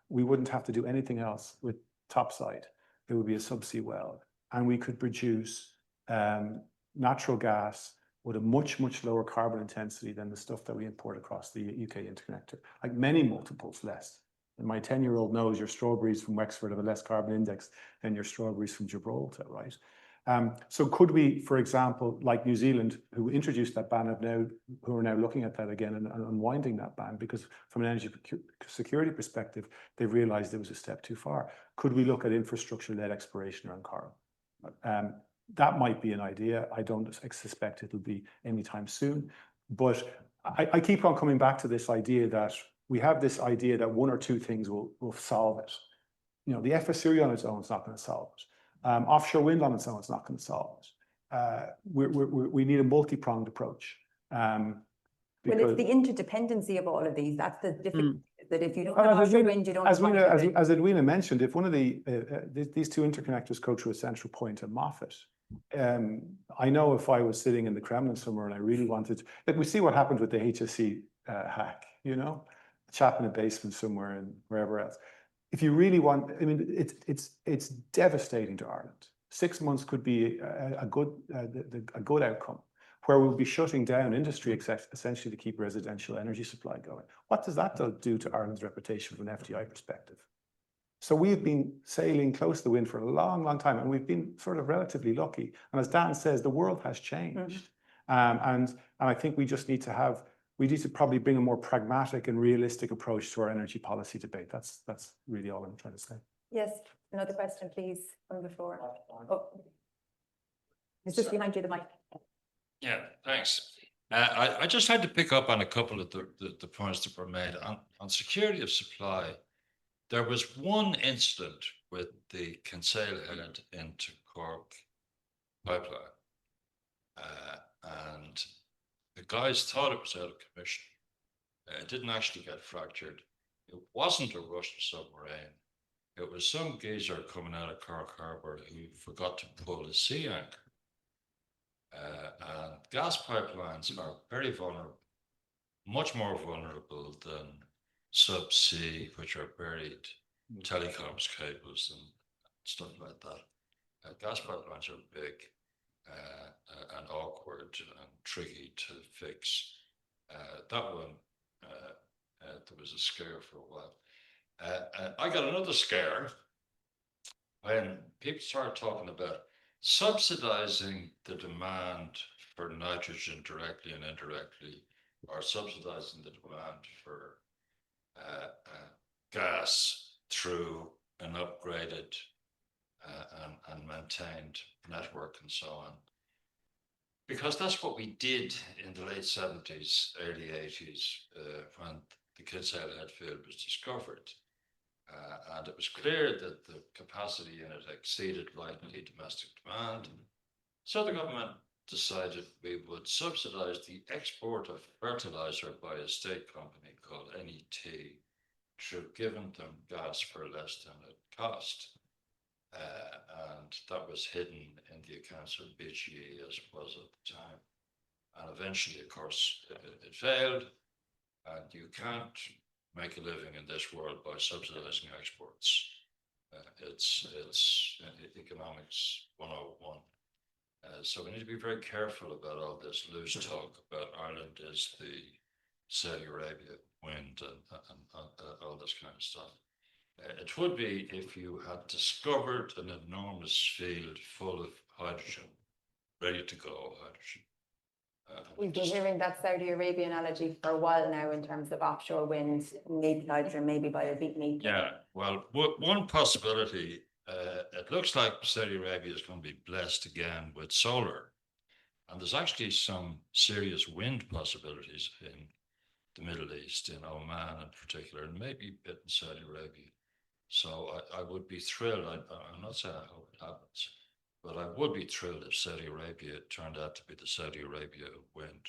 E: We wouldn't have to do anything else with topside. It would be a subsea well, and we could produce natural gas with a much, much lower carbon intensity than the stuff that we import across the UK interconnector, like many multiples less. And my 10-year-old knows your strawberries from Wexford have a less carbon index than your strawberries from Gibraltar, right? So could we, for example, like New Zealand, who introduced that ban, who are now looking at that again and unwinding that ban, because from an energy security perspective, they realized it was a step too far. Could we look at infrastructure-led exploration around Corrib? That might be an idea. I don't suspect it'll be anytime soon, but I keep on coming back to this idea that we have this idea that one or two things will solve it. The FSRU on its own is not going to solve it. Offshore wind on its own is not going to solve it. We need a multi-pronged approach.
B: Well, it's the interdependency of all of these. That's the difference. That if you don't have offshore wind, you don't have offshore wind.
E: As Edwina mentioned, if one of these two interconnectors go through a central point at Moffat, I know if I was sitting in the Kremlin somewhere and I really wanted, like we see what happened with the HSE hack, a chap in a basement somewhere and wherever else. If you really want, I mean, it's devastating to Ireland. 6 months could be a good outcome, where we'll be shutting down industry essentially to keep residential energy supply going. What does that do to Ireland's reputation from an FDI perspective? So we've been sailing close to the wind for a long, long time, and we've been sort of relatively lucky. And as Dan says, the world has changed. And I think we just need to probably bring a more pragmatic and realistic approach to our energy policy debate. That's really all I'm trying to say.
B: Yes, another question, please, from the floor. Oh, it's just behind you, the mic.
K: Yeah, thanks. I just had to pick up on a couple of the points that were made on security of supply. There was one incident with the Kinsale head into Cork pipeline, and the guys thought it was out of commission. It didn't actually get fractured. It wasn't a Russian submarine. It was some geezer coming out of Cork Harbour who forgot to pull a sea anchor. And gas pipelines are very vulnerable, much more vulnerable than subsea, which are buried telecoms cables and stuff like that. Gas pipelines are big and awkward and tricky to fix. That one, there was a scare for a while. I got another scare when people started talking about subsidizing the demand for nitrogen directly and indirectly, or subsidizing the demand for gas through an upgraded and maintained network and so on. Because that's what we did in the late 70s, early 80s, when the Kinsale Head field was discovered. And it was clear that the capacity in it exceeded likely domestic demand. So the government decided we would subsidize the export of fertilizer by a state company called NET, through giving them gas for less than it cost. And that was hidden in the accounts of BGE as it was at the time. And eventually, of course, it failed. And you can't make a living in this world by subsidizing exports. It's economics 101. So we need to be very careful about all this loose talk about Ireland is the Saudi Arabia wind and all this kind of stuff. It would be if you had discovered an enormous field full of hydrogen, ready to go hydrogen.
B: We've been hearing that Saudi Arabia analogy for a while now in terms of offshore wind, maybe hydrogen, maybe biomethane.
K: Yeah, well, one possibility, it looks like Saudi Arabia is going to be blessed again with solar. And there's actually some serious wind possibilities in the Middle East, in Oman in particular, and maybe a bit in Saudi Arabia. So I would be thrilled. I'm not saying I hope it happens, but I would be thrilled if Saudi Arabia turned out to be the Saudi Arabia of wind.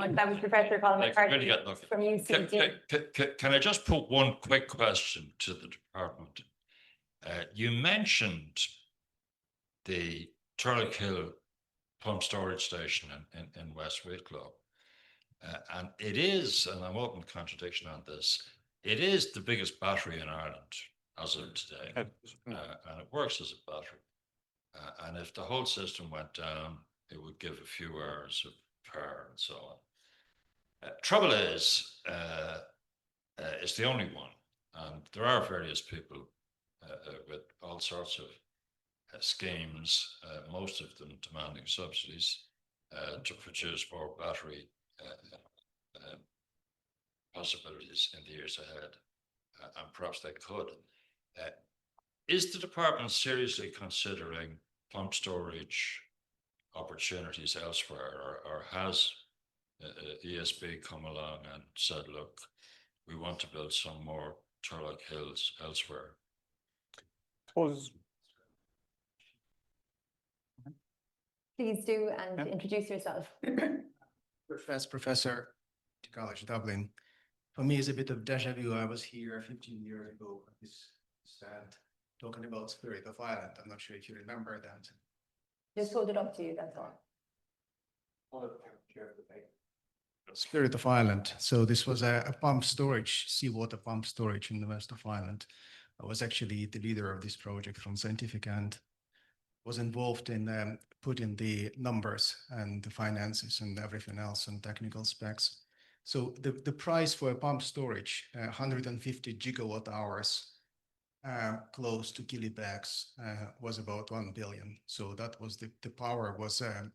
B: That was Professor Colin McCarthy from UCD.
K: Can I just put one quick question to the department? You mentioned the Turlock Hill pump storage station in West Wicklow. And it is, and I'm open to contradiction on this, it is the biggest battery in Ireland as of today. And it works as a battery. And if the whole system went down, it would give a few hours of power and so on. Trouble is, it's the only one. And there are various people with all sorts of schemes, most of them demanding subsidies to produce more battery possibilities in the years ahead, and perhaps they could. Is the department seriously considering pump storage opportunities elsewhere, or has ESB come along and said, look, we want to build some more Turlock Hills elsewhere?
B: Please do, and introduce yourself.
L: Professor at College Dublin. For me, it's a bit of deja vu. I was here 15 years ago at this stand talking about Spirit of Ireland. I'm not sure if you remember that.
B: Just hold it up to you, that's all.
L: Spirit of Ireland. So this was a pump storage, seawater pump storage in the west of Ireland. I was actually the leader of this project from scientific end. Was involved in putting the numbers and the finances and everything else and technical specs. So the price for a pump storage, 150 gigawatt hours, close to kilobags, was about 1 billion. So that was the power was 1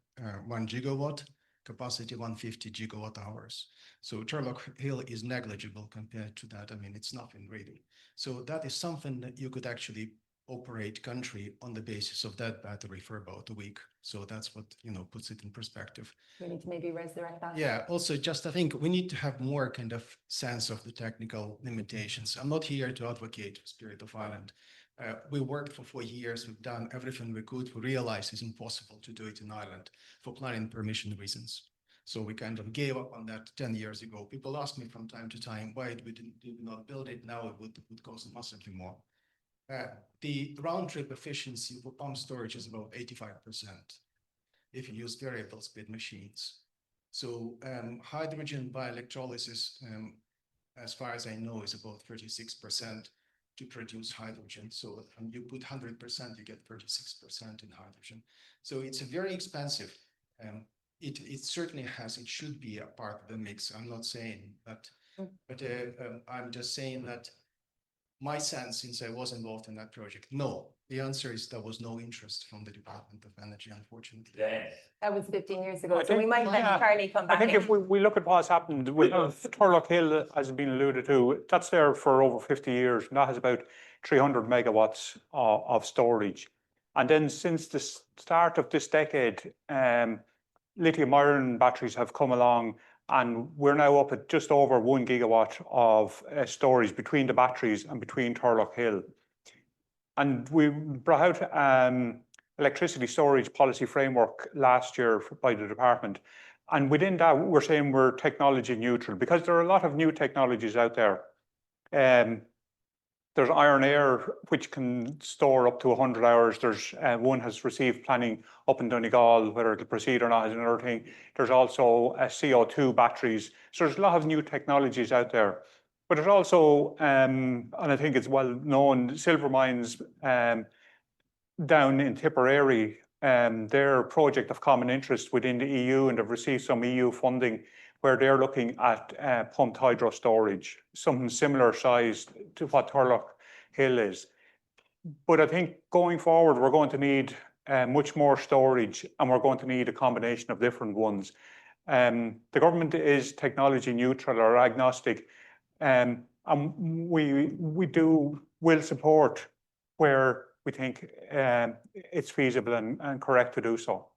L: gigawatt, capacity 150 gigawatt hours. So Turlock Hill is negligible compared to that. I mean, it's nothing really. So that is something that you could actually operate country on the basis of that battery for about a week. So that's what, puts it in perspective.
B: We need to maybe resurrect that.
L: Yeah, also just I think we need to have more kind of sense of the technical limitations. I'm not here to advocate Spirit of Ireland. We worked for 4 years, we've done everything we could. We realized it's impossible to do it in Ireland for planning permission reasons. So we kind of gave up on that 10 years ago. People ask me from time to time, why did we not build it? Now it would cost massively more. The round trip efficiency for pump storage is about 85% if you use variable speed machines. So hydrogen by electrolysis, as far as I know, is about 36% to produce hydrogen. So you put 100%, you get 36% in hydrogen. So it's a very expensive. It certainly has, it should be a part of the mix. I'm not saying that, but I'm just saying that my sense, since I was involved in that project, no. The answer is there was no interest from the Department of Energy, unfortunately.
B: That was 15 years ago, so we might let Charlie come back.
G: I think if we look at what's happened, we have Turlock Hill, as has been alluded to, that's there for over 50 years, and that has about 300 megawatts of storage. And then since the start of this decade, lithium ion batteries have come along, and we're now up at just over 1 gigawatt of storage between the batteries and between Turlock Hill. And we brought out electricity storage policy framework last year by the department. And within that, we're saying we're technology neutral because there are a lot of new technologies out there. There's iron air, which can store up to 100 hours. There's one has received planning up in Donegal, whether it'll proceed or not is another thing. There's also CO2 batteries. So there's a lot of new technologies out there. But there's also, and I think it's well known, silver mines down in Tipperary, their project of common interest within the EU, and they've received some EU funding where they're looking at pumped hydro storage, something similar size to what Turlock Hill is. But I think going forward, we're going to need much more storage, and we're going to need a combination of different ones. The government is technology neutral or agnostic, and we will support where we think it's feasible and correct to do so.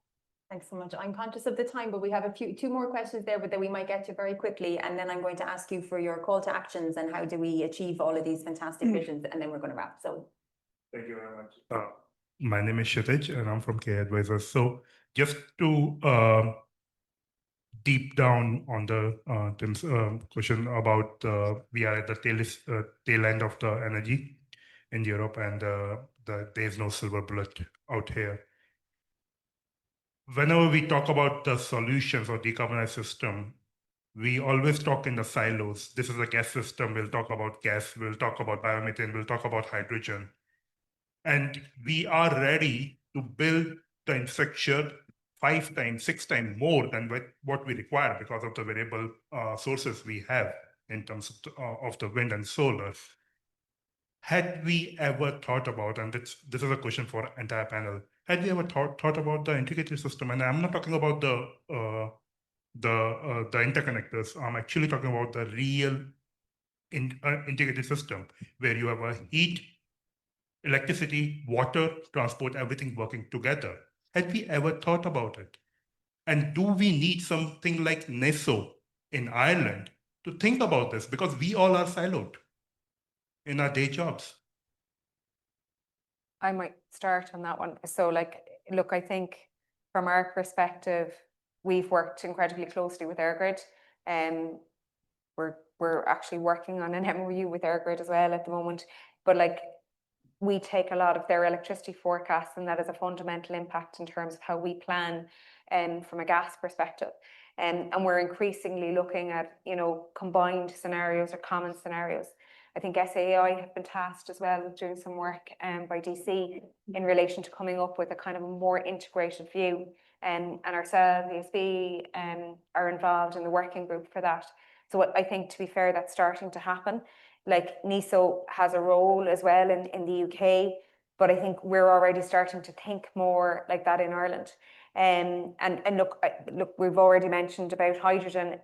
B: Thanks so much. I'm conscious of the time, but we have two more questions there, but that we might get to very quickly. And then I'm going to ask you for your call to actions and how do we achieve all of these fantastic visions, and then we're going to wrap. So
M: thank you very much. My name is Kshitij and I'm from K Advisors. So just to deep down on the Tim's question about we are at the tail end of the energy in Europe, and there's no silver bullet out here. Whenever we talk about the solutions or decarbonized system, we always talk in the silos. This is a gas system. We'll talk about gas. We'll talk about biomethane. We'll talk about hydrogen. And we are ready to build the infrastructure 5 times, 6 times more than what we require because of the variable sources we have in terms of the wind and solar. Had we ever thought about, and this is a question for entire panel, had we ever thought about the integrated system? And I'm not talking about the interconnectors. I'm actually talking about the real integrated system where you have a heat, electricity, water, transport, everything working together. Had we ever thought about it? And do we need something like NESO in Ireland to think about this? Because we all are siloed in our day jobs.
I: I might start on that one. So look, I think from our perspective, we've worked incredibly closely with EirGrid, and we're actually working on an MOU with EirGrid as well at the moment. But we take a lot of their electricity forecasts, and that is a fundamental impact in terms of how we plan from a gas perspective. And we're increasingly looking at, combined scenarios or common scenarios. I think SAI have been tasked as well with doing some work by DC in relation to coming up with a kind of a more integrated view. And ourselves, ESB, are involved in the working group for that. So I think, to be fair, that's starting to happen. NESO has a role as well in the UK, but I think we're already starting to think more like that in Ireland. And look, we've already mentioned about hydrogen.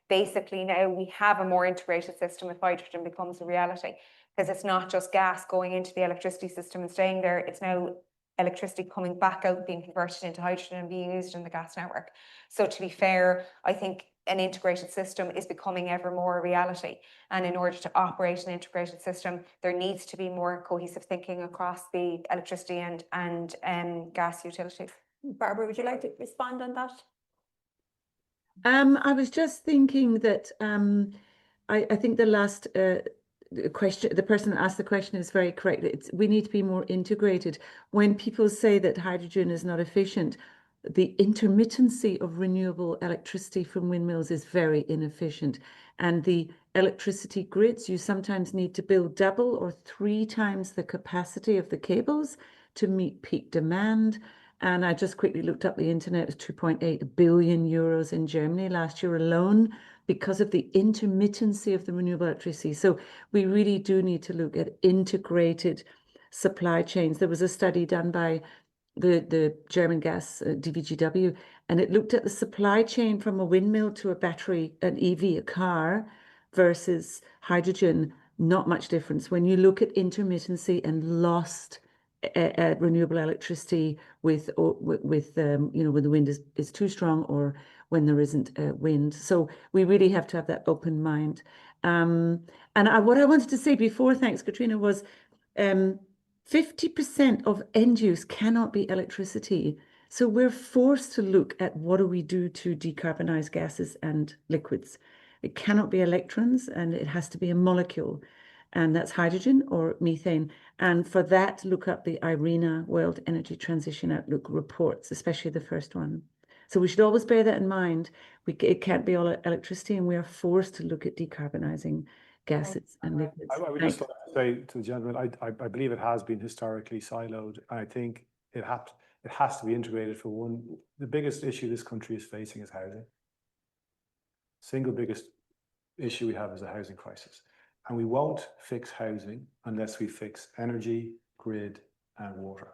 I: Basically now we have a more integrated system if hydrogen becomes a reality, because it's not just gas going into the electricity system and staying there. It's now electricity coming back out, being converted into hydrogen and being used in the gas network. So to be fair, I think an integrated system is becoming ever more a reality. And in order to operate an integrated system, there needs to be more cohesive thinking across the electricity and gas utilities.
B: Barbara, would you like to respond on that?
H: I was just thinking that I think the last question, the person that asked the question is very correct. We need to be more integrated. When people say that hydrogen is not efficient, the intermittency of renewable electricity from windmills is very inefficient. And the electricity grids, you sometimes need to build 2 or 3 times the capacity of the cables to meet peak demand. And I just quickly looked up the internet, it's 2.8 billion euros in Germany last year alone because of the intermittency of the renewable electricity. So we really do need to look at integrated supply chains. There was a study done by the German gas, DVGW, and it looked at the supply chain from a windmill to a battery, an EV, a car, versus hydrogen. Not much difference. When you look at intermittency and lost renewable electricity with when the wind is too strong or when there isn't wind. So we really have to have that open mind. And what I wanted to say before, thanks Katrina, was 50% of end use cannot be electricity. So we're forced to look at what do we do to decarbonize gases and liquids. It cannot be electrons, and it has to be a molecule. And that's hydrogen or methane. And for that, look up the IRENA World Energy Transition Outlook reports, especially the first one. So we should always bear that in mind. It can't be all electricity, and we are forced to look at decarbonizing gases and liquids.
E: I would just like to say to the gentleman, I believe it has been historically siloed. And I think it has to be integrated. For one, the biggest issue this country is facing is housing. Single biggest issue we have is a housing crisis. And we won't fix housing unless we fix energy, grid, and water.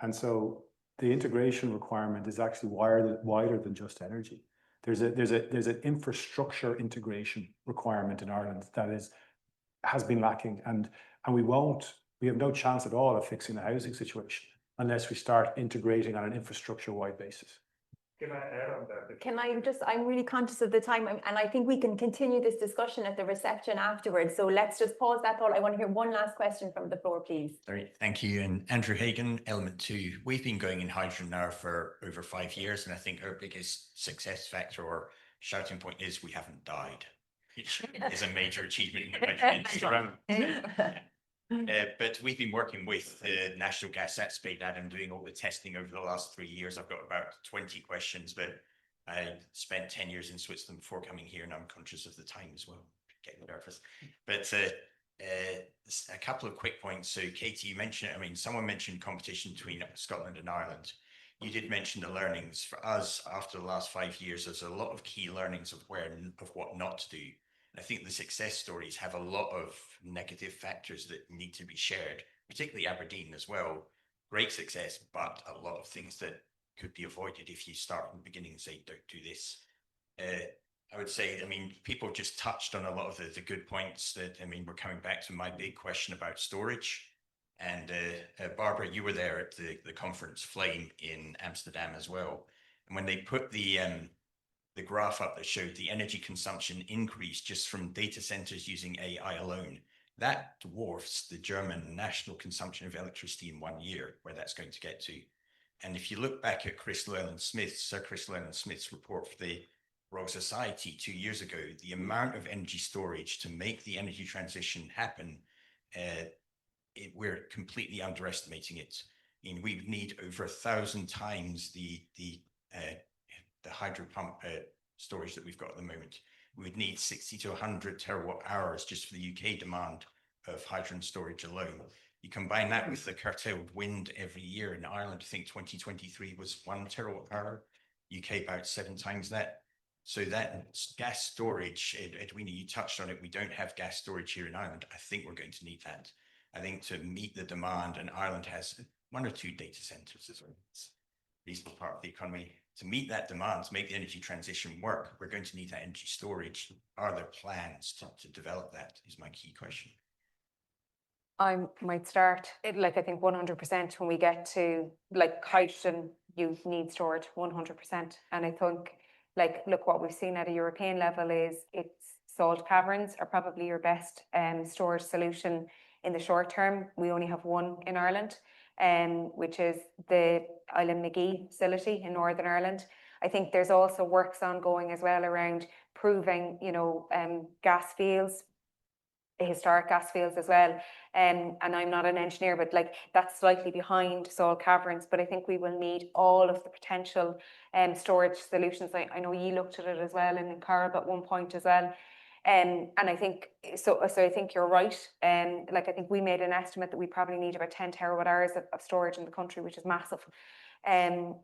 E: And so the integration requirement is actually wider than just energy. There's an infrastructure integration requirement in Ireland that has been lacking, and we have no chance at all of fixing the housing situation unless we start integrating on an infrastructure-wide basis.
M: Can I add on that?
B: Can I just, I'm really conscious of the time, and I think we can continue this discussion at the reception afterwards. So let's just pause that thought. I want to hear one last question from the floor, please.
N: Sorry, thank you. And Andrew Hagan, Element 2. We've been going in hydrogen now for over 5 years, and I think our biggest success factor or shouting point is we haven't died, which is a major achievement in the hydrogen industry. But we've been working with the National Gas at Spade and doing all the testing over the last 3 years. I've got about 20 questions, but I spent 10 years in Switzerland before coming here, and I'm conscious of the time as well, getting nervous. But a couple of quick points. So Katie, you mentioned, I mean, someone mentioned competition between Scotland and Ireland. You did mention the learnings. For us, after the last 5 years, there's a lot of key learnings of what not to do. I think the success stories have a lot of negative factors that need to be shared, particularly Aberdeen as well. Great success, but a lot of things that could be avoided if you start from the beginning and say, don't do this. I would say, I mean, people just touched on a lot of the good points that, I mean, we're coming back to my big question about storage. And Barbara, you were there at the conference Flame in Amsterdam as well. And when they put the graph up that showed the energy consumption increase just from data centers using AI alone, that dwarfs the German national consumption of electricity in 1 year, where that's going to get to. And if you look back at Sir Chris Llewellyn-Smith's report for the Royal Society 2 years ago, the amount of energy storage to make the energy transition happen, we're completely underestimating it. I mean, we need over 1,000 times the hydro pump storage that we've got at the moment. We would need 60 to 100 terawatt hours just for the UK demand of hydrogen storage alone. You combine that with the curtailed wind every year in Ireland, I think 2023 was 1 terawatt hour, UK about 7 times that. So that gas storage, Edwina, you touched on it, we don't have gas storage here in Ireland. I think we're going to need that. I think to meet the demand, and Ireland has 1 or 2 data centers as well. It's a reasonable part of the economy. To meet that demand, to make the energy transition work, we're going to need that energy storage. Are there plans to develop that is my key question.
I: I might start, I think 100% when we get to like hydrogen, you need storage 100%. And I think look, what we've seen at a European level is salt caverns are probably your best storage solution in the short term. We only have one in Ireland, which is the Island McGee facility in Northern Ireland. I think there's also works ongoing as well around proving, gas fields, historic gas fields as well. And I'm not an engineer, but that's slightly behind salt caverns. But I think we will need all of the potential storage solutions. I know you looked at it as well in Carib at one point as well. And I think so I think you're right. I think we made an estimate that we probably need about 10 terawatt hours of storage in the country, which is massive. And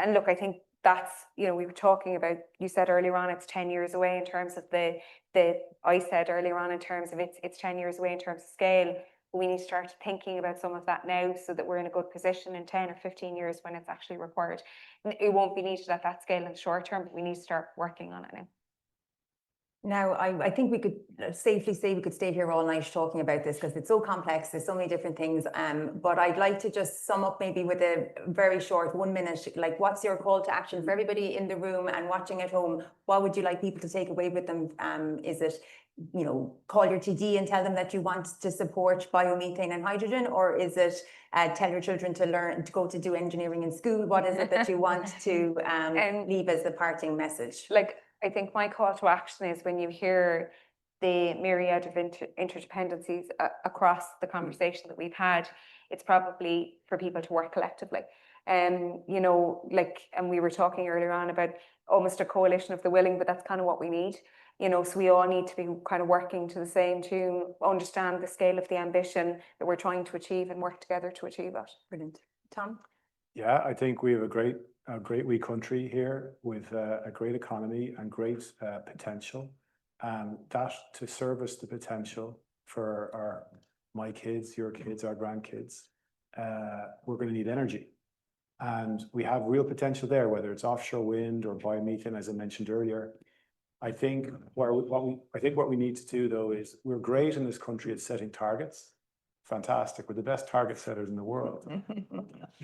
I: look, I think that's, we were talking about, you said earlier on, it's 10 years away in terms of I said earlier on in terms of it's 10 years away in terms of scale. We need to start thinking about some of that now so that we're in a good position in 10 or 15 years when it's actually required. It won't be needed at that scale in the short term, but we need to start working on it now.
B: Now, I think we could safely say we could stay here all night talking about this because it's so complex. There's so many different things. But I'd like to just sum up maybe with a very short 1 minute. What's your call to action for everybody in the room and watching at home? What would you like people to take away with them? Is it, call your TD and tell them that you want to support biomethane and hydrogen? Or is it tell your children to go to do engineering in school? What is it that you want to leave as the parting message?
I: I think my call to action is when you hear the myriad of interdependencies across the conversation that we've had, it's probably for people to work collectively. And we were talking earlier on about almost a coalition of the willing, but that's kind of what we need. So we all need to be kind of working to the same tune, understand the scale of the ambition that we're trying to achieve and work together to achieve it.
B: Brilliant. Tom?
E: Yeah, I think we have a great wee country here with a great economy and great potential. That to service the potential for my kids, your kids, our grandkids, we're going to need energy. And we have real potential there, whether it's offshore wind or biomethane, as I mentioned earlier. I think what we need to do, though, is we're great in this country at setting targets fantastic. We're the best target setters in the world.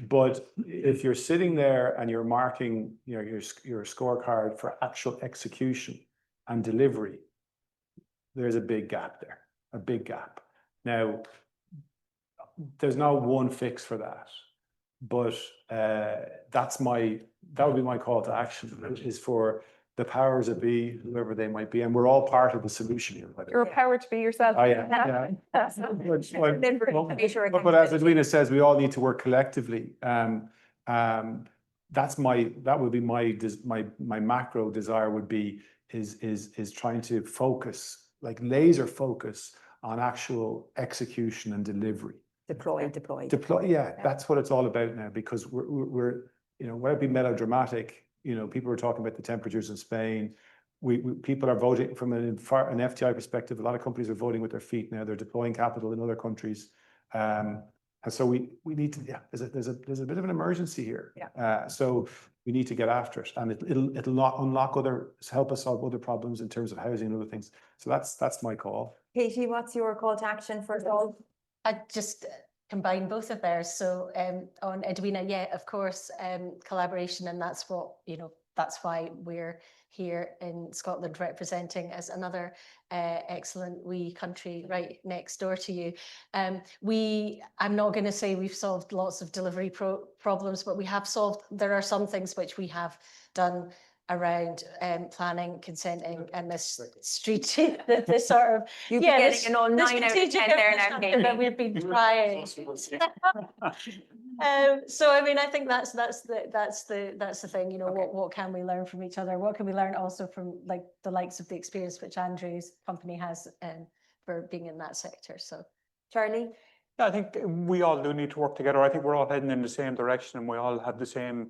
E: But if you're sitting there and you're marking, you know, your scorecard for actual execution and delivery, there's a big gap there, a big gap. Now, there's no one fix for that, but that would be my call to action, is for the powers that be, whoever they might be, and we're all part of the solution here.
I: You're a power to be yourself.
E: Oh, yeah. But as Edwina says, we all need to work collectively. That would be my macro desire would be is trying to focus, like laser focus on actual execution and delivery.
B: Deploy.
E: Yeah, that's what it's all about now, because we're you know, whether it be melodramatic, you know, people are talking about the temperatures in Spain. People are voting from an FTI perspective. A lot of companies are voting with their feet now. They're deploying capital in other countries. And so we need to, yeah, there's a bit of an emergency here.
B: Yeah.
E: So we need to get after it, and it'll help us solve other problems in terms of housing and other things. So that's my call.
B: Katie, what's your call to action for it all?
F: I just combine both of theirs. So on Edwina, yeah, of course, collaboration, and that's what, you know, that's why we're here in Scotland representing as another excellent wee country right next door to you. I'm not going to say we've solved lots of delivery problems, but we have solved, there are some things which we have done around planning, consenting, and this this sort of
B: You've been getting an all 9 out of 10 there now, Katie.
F: that we've been trying. So I mean, I think that's the thing. You know, okay. What can we learn from each other? What can we learn also from like the likes of the experience which Andrew's company has for being in that sector? So,
B: Charlie.
G: Yeah, I think we all do need to work together. I think we're all heading in the same direction, and we all have the same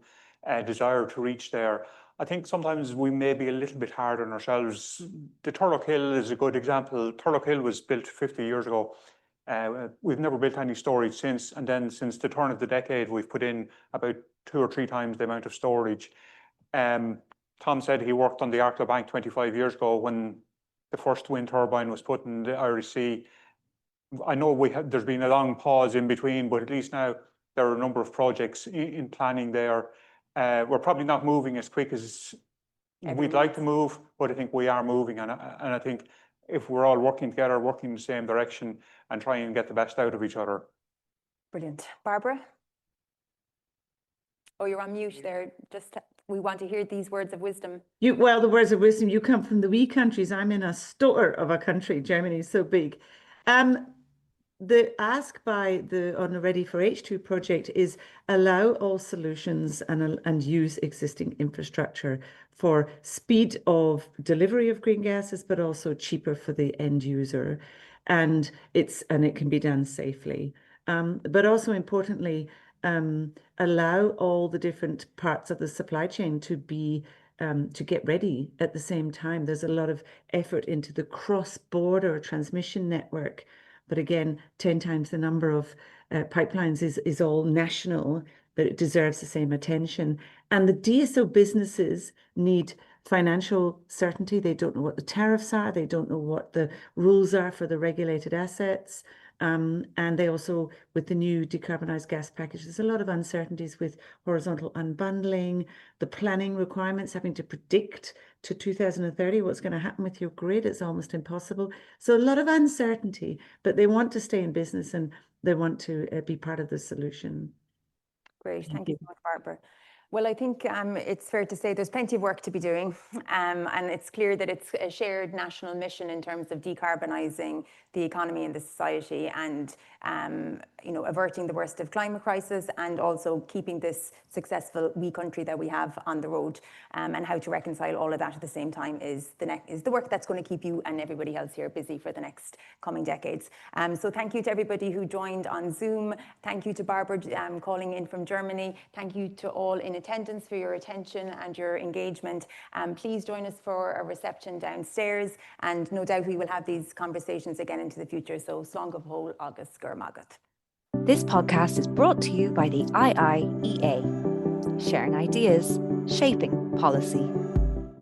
G: desire to reach there. I think sometimes we may be a little bit hard on ourselves. The Turlough Hill is a good example. Turlough Hill was built 50 years ago. We've never built any storage since, and then since the turn of the decade, we've put in about 2 or 3 times the amount of storage. Tom said he worked on the Arklow Bank 25 years ago when the first wind turbine was put in the Irish Sea. I know there's been a long pause in between, but at least now there are a number of projects in planning there. We're probably not moving as quick as we'd like to move, but I think we are moving, and I think if we're all working together, working in the same direction, and trying to get the best out of each other.
B: Brilliant. Barbara? Oh, you're on mute there. We want to hear these words of wisdom.
H: Well, the words of wisdom, you come from the wee countries. I'm in a store of a country. Germany is so big. The ask by on the Ready for H2 project is allow all solutions and use existing infrastructure for speed of delivery of green gases, but also cheaper for the end user. And it can be done safely. But also importantly, allow all the different parts of the supply chain to get ready at the same time. There's a lot of effort into the cross-border transmission network. But again, 10 times the number of pipelines is all national, but it deserves the same attention. And the DSO businesses need financial certainty. They don't know what the tariffs are. They don't know what the rules are for the regulated assets. And they also, with the new decarbonised gas package, there's a lot of uncertainties with horizontal unbundling, the planning requirements, having to predict to 2030 what's going to happen with your grid. It's almost impossible. So a lot of uncertainty, but they want to stay in business and they want to be part of the solution.
B: Great. Thank you so much, Barbara. Well, I think it's fair to say there's plenty of work to be doing, and it's clear that it's a shared national mission in terms of decarbonising the economy and the society, and averting the worst of climate crisis, and also keeping this successful wee country that we have on the road. And how to reconcile all of that at the same time is the work that's going to keep you and everybody else here busy for the next coming decades. So thank you to everybody who joined on Zoom. Thank you to Barbara calling in from Germany. Thank you to all in attendance for your attention and your engagement. Please join us for a reception downstairs, and no doubt we will have these conversations again into the future. So slán go bhfuil agus gur magat.
A: This podcast is brought to you by the IIEA, sharing ideas, shaping policy.